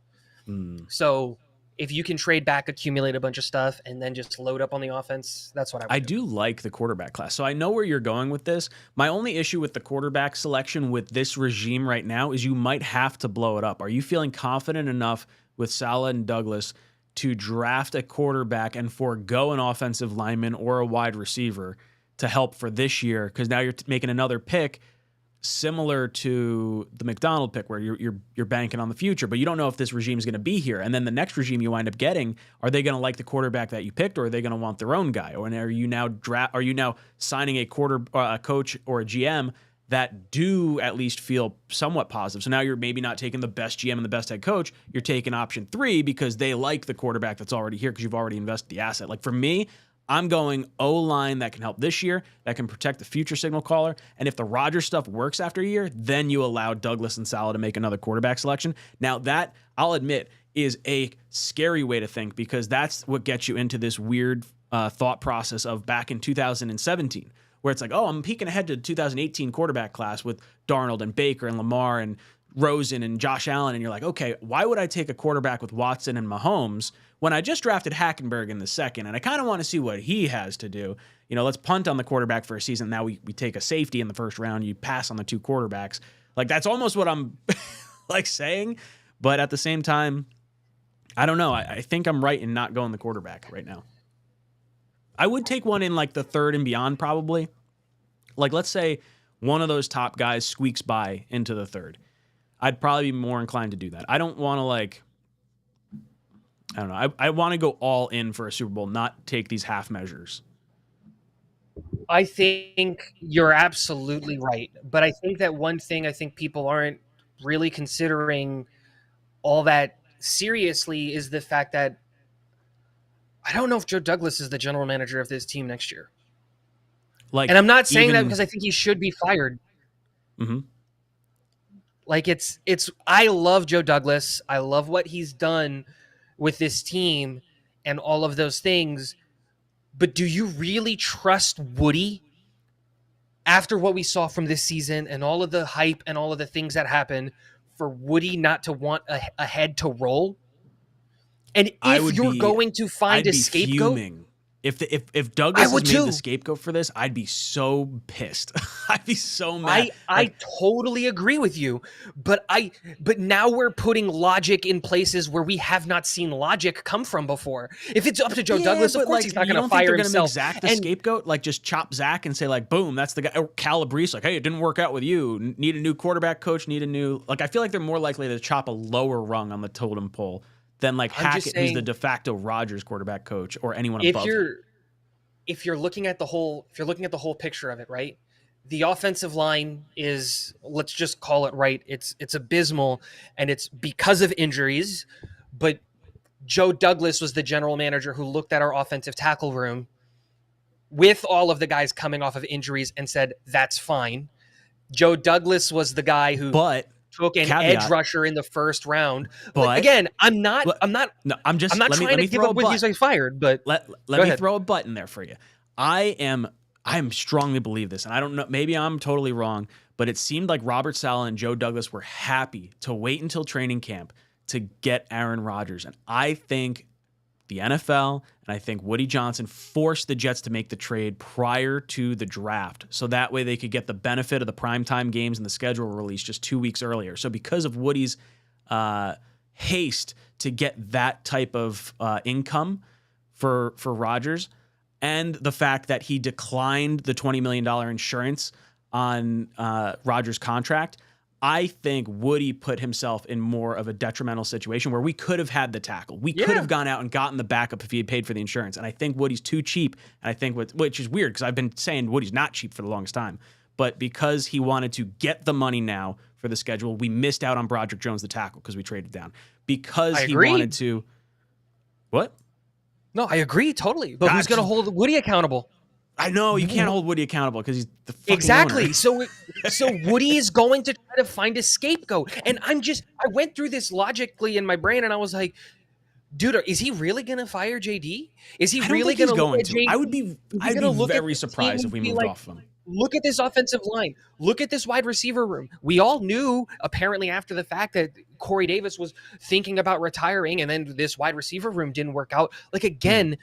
So, if you can trade back, accumulate a bunch of stuff, and then just load up on the offense, that's what I would do. Do like the quarterback class. So, I know where you're going with this. My only issue with the quarterback selection with this regime right now is you might have to blow it up. Are you feeling confident enough with Saleh and Douglas to draft a quarterback and forego an offensive lineman or a wide receiver to help for this year? Because now you're making another pick similar to the McDonald pick where you're banking on the future, but you don't know if this regime is going to be here. And then the next regime you wind up getting, are they going to like the quarterback that you picked, or are they going to want their own guy? Or are you now signing a coach or a GM that do at least feel somewhat positive? So now you're maybe not taking the best GM and the best head coach. You're taking option 3 because they like the quarterback that's already here because you've already invested the asset. Like for me, I'm going O-line that can help this year, that can protect the future signal caller. And if the Rodgers stuff works after a year, then you allow Douglas and Saleh to make another quarterback selection. Now that, I'll admit, is a scary way to think, because that's what gets you into this weird thought process of back in 2017, where it's like, oh, I'm peeking ahead to the 2018 quarterback class with Darnold and Baker and Lamar and Rosen and Josh Allen, and you're like, okay, why would I take a quarterback with Watson and Mahomes when I just drafted Hackenberg in the second, and I kind of want to see what he has to do. Let's punt on the quarterback for a season. Now we take a safety in the first round. You pass on the 2 quarterbacks. Like, that's almost what I'm like saying. But at the same time, I don't know. I think I'm right in not going the quarterback right now. I would take one in like the 3rd and beyond probably. Like, let's say one of those top guys squeaks by into the 3rd. I'd probably be more inclined to do that. I don't want to I don't know. I want to go all in for a Super Bowl, not take these half measures. I think you're absolutely right. But I think that one thing I think people aren't really considering all that seriously is the fact that I don't know if Joe Douglas is the general manager of this team next year. And I'm not saying that because I think he should be fired. Mm-hmm. Like, I love Joe Douglas. I love what he's done with this team and all of those things. But do you really trust Woody after what we saw from this season and all of the hype and all of the things that happened for Woody not to want a head to roll? And if you're going to find a scapegoat, fuming. If Douglas has made the scapegoat for this, I'd be so pissed. I'd be so mad. I totally agree with you, but now we're putting logic in places where we have not seen logic come from before. If it's up to Joe Douglas, of course he's not going to fire himself. They're going to make Zach the scapegoat, like just chop Zach and say like, boom, that's the guy. Or Calabrese, like, hey, it didn't work out with you. Need a new quarterback coach. Need a new I feel like they're more likely to chop a lower rung on the totem pole than like Hackett, who's the de facto Rodgers quarterback coach, or anyone above him. If you're looking at the whole picture of it, right? The offensive line is, let's just call it right, it's abysmal, and it's because of injuries. But Joe Douglas was the general manager who looked at our offensive tackle room with all of the guys coming off of injuries and said, that's fine. Joe Douglas was the guy who took an edge rusher in the first round. But again, I'm not trying to give up with you saying fired, but let me throw a button there for you. I am strongly believe this, and I don't know, maybe I'm totally wrong, but it seemed like Robert Saleh and Joe Douglas were happy to wait until training camp to get Aaron Rodgers. And I think the NFL and I think Woody Johnson forced the Jets to make the trade prior to the draft, so that way they could get the benefit of the primetime games and the schedule release just 2 weeks earlier. So because of Woody's haste to get that type of income for Rodgers, and the fact that he declined the $20 million insurance on Rodgers' contract, I think Woody put himself in more of a detrimental situation where we could have had the tackle. We could have gone out and gotten the backup if he had paid for the insurance. And I think Woody's too cheap. And I think which is weird because I've been saying Woody's not cheap for the longest time. But because he wanted to get the money now for the schedule, we missed out on Broderick Jones, the tackle, because we traded down. Because he wanted to... What? No, I agree totally. But who's going to hold Woody accountable? I know you can't hold Woody accountable because he's the fucking owner. So Woody is going to try to find a scapegoat. And I went through this logically in my brain, and I was like, dude, is he really going to fire JD? Is he really going to look at JD? I'd be very surprised if we moved off him. Look at this offensive line. Look at this wide receiver room. We all knew, apparently, after the fact that Corey Davis was thinking about retiring, and then this wide receiver room didn't work out. Like, again,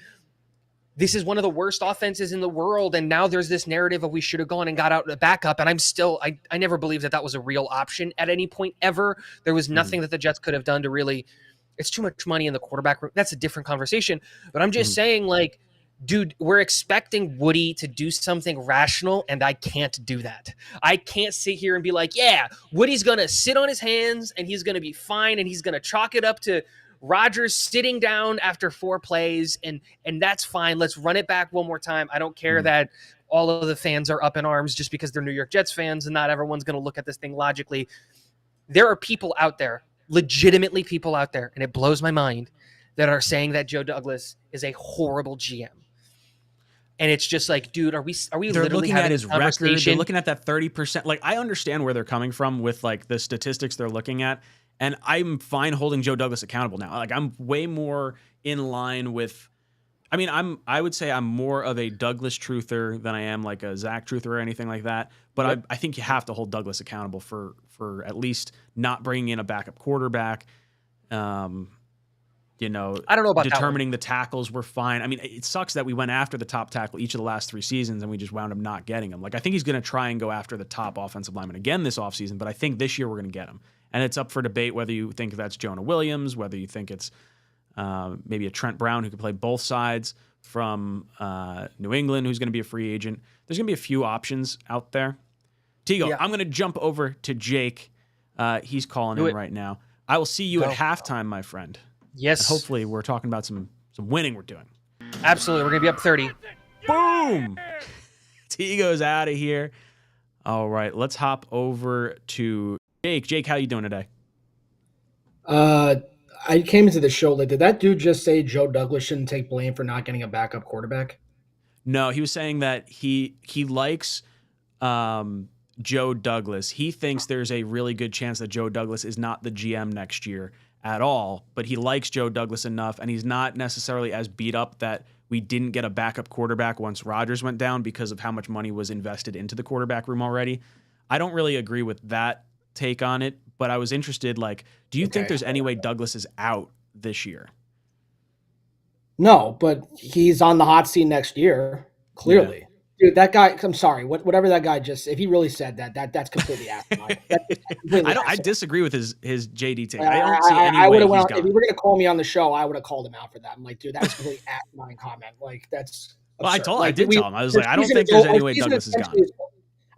this is one of the worst offenses in the world, and now there's this narrative of we should have gone and got out a backup, and I never believed that was a real option at any point ever. There was nothing that the Jets could have done to really – it's too much money in the quarterback room. That's a different conversation. But I'm just saying, like, dude, we're expecting Woody to do something rational, and I can't do that. I can't sit here and be like, yeah, Woody's going to sit on his hands, and he's going to be fine, and he's going to chalk it up to Rodgers sitting down after 4 plays, and that's fine. Let's run it back one more time. I don't care that all of the fans are up in arms just because they're New York Jets fans, and not everyone's going to look at this thing logically. There are people out there, legitimately people out there, and it blows my mind, that are saying that Joe Douglas is a horrible GM. And it's just like, dude, are we they're literally looking having at his a record? conversation? They're looking at that 30%. Like, I understand where they're coming from with like the statistics they're looking at, and I'm fine holding Joe Douglas accountable now. Like, I'm way more in line with. I mean, I would say I'm more of a Douglas truther than I am like a Zach truther or anything like that. But Yep. I think you have to hold Douglas accountable for at least not bringing in a backup quarterback. You know, I don't know about determining the tackles were fine. I mean, it sucks that we went after the top tackle each of the last 3 seasons and we just wound up not getting him. Like, I think he's going to try and go after the top offensive lineman again this offseason, but I think this year we're going to get him. And it's up for debate whether you think that's Jonah Williams, whether you think it's maybe a Trent Brown who can play both sides from New England, who's going to be a free agent. There's going to be a few options out there. Tigo, Yeah. I'm going to jump over to Jake. He's calling in right now. I will see you Go. at halftime, my friend. Yes. And hopefully we're talking about some winning we're doing. Absolutely. We're going to be up 30. Boom! Tigo's out of here. All right, let's hop over to Jake. Jake, how you doing today? I came into the show late. Did that dude just say Joe Douglas shouldn't take blame for not getting a backup quarterback? No, he was saying that he likes Joe Douglas. He thinks there's a really good chance that Joe Douglas is not the GM next year at all, but he likes Joe Douglas enough, and he's not necessarily as beat up that we didn't get a backup quarterback once Rodgers went down because of how much money was invested into the quarterback room already. I don't really agree with that take on it, but I was interested, like, do you think there's any way Douglas is out this year? No, but he's on the hot seat next year, clearly. Yeah. Dude, that guy, I'm sorry, whatever that guy just, if he really said that's completely asinine. I disagree with his JD take. I don't see any way he's gone. If you were going to call me on the show, I would have called him out for that. I'm like, dude, that's a completely asinine comment. Like, that's absurd. Well, I did tell him. I was like, I don't think there's any way Douglas is gone.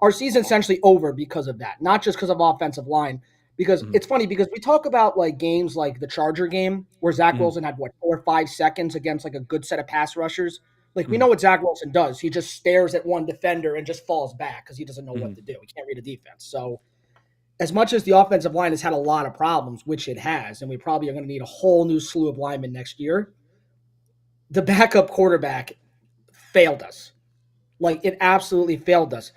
Our season's essentially over because of that, not just because of offensive line. Because it's funny because we talk about like games like the Charger game where Zach Wilson had 4 or 5 seconds against like a good set of pass rushers. Like we know what Zach Wilson does. He just stares at one defender and just falls back because he doesn't know what to do. He can't read a defense. So as much as the offensive line has had a lot of problems, which it has, and we probably are going to need a whole new slew of linemen next year, the backup quarterback failed us. Like it absolutely failed us.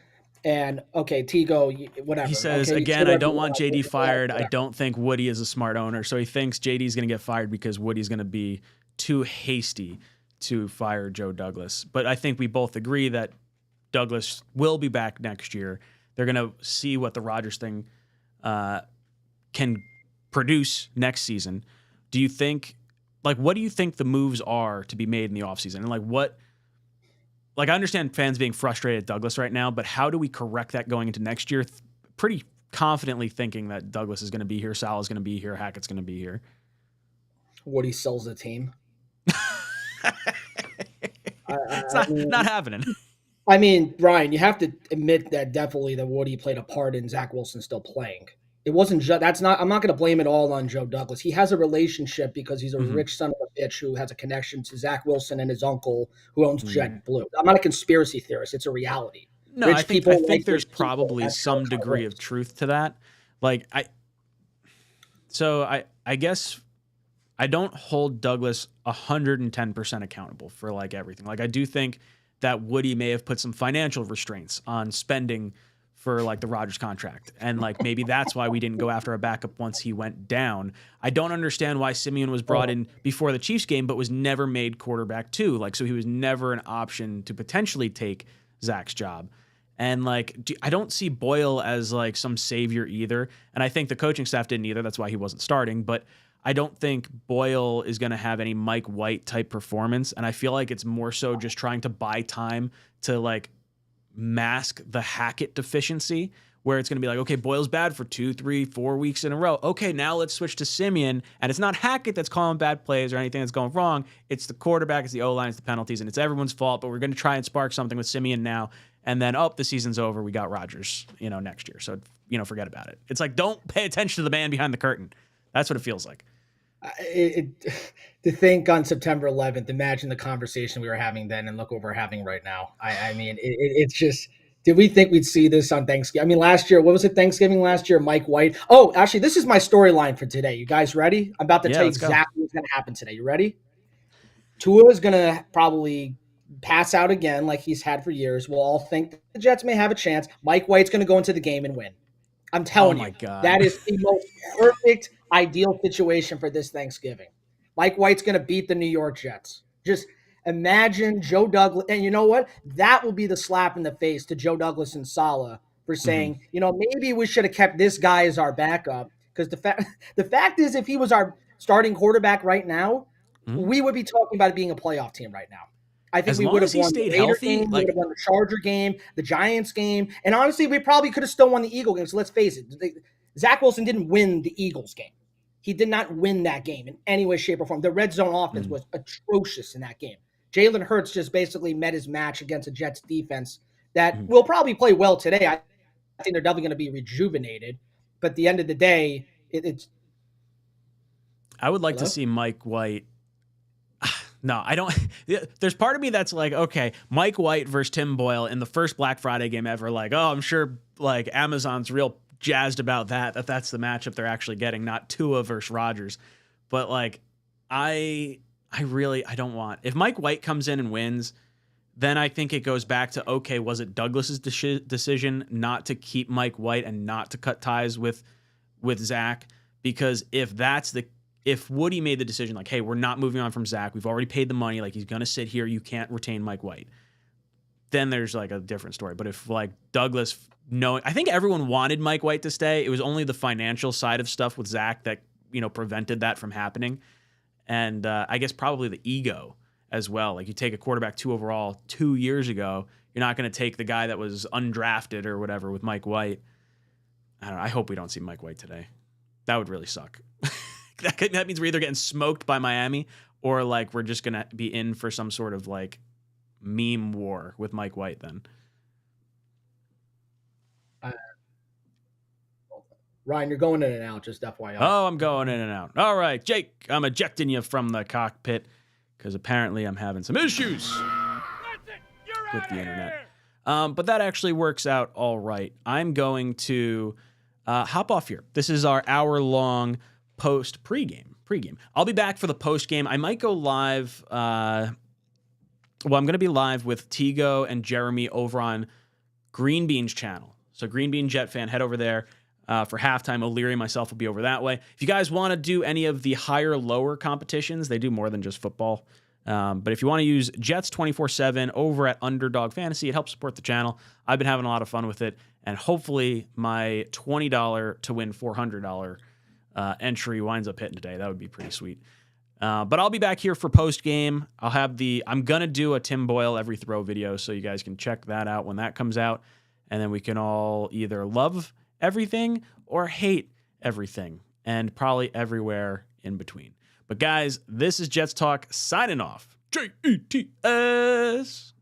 And okay, Tigo, whatever. He says, okay, again, I don't want JD fired. I don't think Woody is a smart owner. So he thinks JD's going to get fired because Woody's going to be too hasty to fire Joe Douglas. But I think we both agree that Douglas will be back next year. They're going to see what the Rodgers thing can produce next season. Do you think, like, what do you think the moves are to be made in the offseason? And like, I understand fans being frustrated at Douglas right now, but how do we correct that going into next year? Pretty confidently thinking that Douglas is going to be here, Salah's going to be here, Hackett's going to be here. Woody sells the team. It's not happening. I mean, Brian, you have to admit that definitely that Woody played a part in Zach Wilson still playing. It wasn't just I'm not going to blame it all on Joe Douglas. He has a relationship because he's a rich son of a bitch who has a connection to Zach Wilson and his uncle who owns JetBlue. I'm not a conspiracy theorist. It's a reality. No, Rich I think there's probably some degree of truth to that. Like I guess I don't hold Douglas 110% accountable for like everything. Like I do think that Woody may have put some financial restraints on spending for like the Rodgers contract. And like maybe that's why we didn't go after a backup once he went down. I don't understand why Simeon was brought in before the Chiefs game, but was never made quarterback too. Like, so he was never an option to potentially take Zach's job. And like, I don't see Boyle as like some savior either. And I think the coaching staff didn't either. That's why he wasn't starting. But I don't think Boyle is going to have any Mike White type performance. And I feel like it's more so just trying to buy time to like mask the Hackett deficiency, where it's going to be like, okay, Boyle's bad for 2, 3, 4 weeks in a row. Okay, now let's switch to Simeon. And it's not Hackett that's calling bad plays or anything that's going wrong. It's the quarterback, it's the O-line, it's the penalties, and it's everyone's fault. But we're going to try and spark something with Simeon now. And then, the season's over. We got Rodgers, next year. So, forget about it. It's like, don't pay attention to the man behind the curtain. That's what it feels like. To think on September 11th, imagine the conversation we were having then and look what we're having right now. I mean, it's just, did we think we'd see this on Thanksgiving? I mean, last year, what was it, Thanksgiving last year? Mike White. Oh, actually, this is my storyline for today. You guys ready? I'm about to tell you exactly what's going to happen today. You ready? Tua is going to probably pass out again like he's had for years. We'll all think the Jets may have a chance. Mike White's going to go into the game and win. I'm telling you, God. That is the most perfect, ideal situation for this Thanksgiving. Mike White's going to beat the New York Jets. Imagine Joe Douglas, and you know what? That will be the slap in the face to Joe Douglas and Saleh for saying, maybe we should have kept this guy as our backup. Because the fact is, if he was our starting quarterback right now, we would be talking about it being a playoff team right now. I think As we long would as have he won the stayed Raider healthy, game, we like- would have won the Charger game, the Giants game, and honestly, we probably could have still won the Eagle game. So let's face it, Zach Wilson didn't win the Eagles game. He did not win that game in any way, shape, or form. The red zone offense was atrocious in that game. Jalen Hurts just basically met his match against a Jets defense that will probably play well today. I think they're definitely going to be rejuvenated. But at the end of the day, it's. I would like to see Mike White. No, I don't. There's part of me that's like, okay, Mike White versus Tim Boyle in the first Black Friday game ever. Like, oh, I'm sure like Amazon's real jazzed about that's the matchup they're actually getting, not Tua versus Rodgers. But like, I don't want. If Mike White comes in and wins, then I think it goes back to, okay, was it Douglas's decision not to keep Mike White and not to cut ties with Zach? Because if Woody made the decision like, hey, we're not moving on from Zach, we've already paid the money, like he's going to sit here, you can't retain Mike White, then there's like a different story. But if like Douglas, I think everyone wanted Mike White to stay. It was only the financial side of stuff with Zach that, prevented that from happening. And I guess probably the ego as well. Like you take a quarterback 2 overall 2 years ago, you're not going to take the guy that was undrafted or whatever with Mike White. I don't know. I hope we don't see Mike White today. That would really suck. That means we're either getting smoked by Miami or like we're just going to be in for some sort of like meme war with Mike White then. Ryan, you're going in and out, just FYI. Oh, I'm going in and out. All right, Jake, I'm ejecting you from the cockpit because apparently I'm having some issues with the internet. But that actually works out all right. I'm going to hop off here. This is our hour-long pregame. I'll be back for the postgame. I might go live. I'm going to be live with Tigo and Jeremy over on Green Bean's channel. So Green Bean Jet fan, head over there for halftime. O'Leary and myself will be over that way. If you guys want to do any of the higher, lower competitions, they do more than just football. But if you want to use Jets 24/7 over at Underdog Fantasy, it helps support the channel. I've been having a lot of fun with it. And hopefully my $20 to win $400 entry winds up hitting today. That would be pretty sweet. But I'll be back here for post game. I'm going to do a Tim Boyle every throw video, so you guys can check that out when that comes out. And then we can all either love everything or hate everything, and probably everywhere in between. But guys, this is Jets Talk signing off. Jets.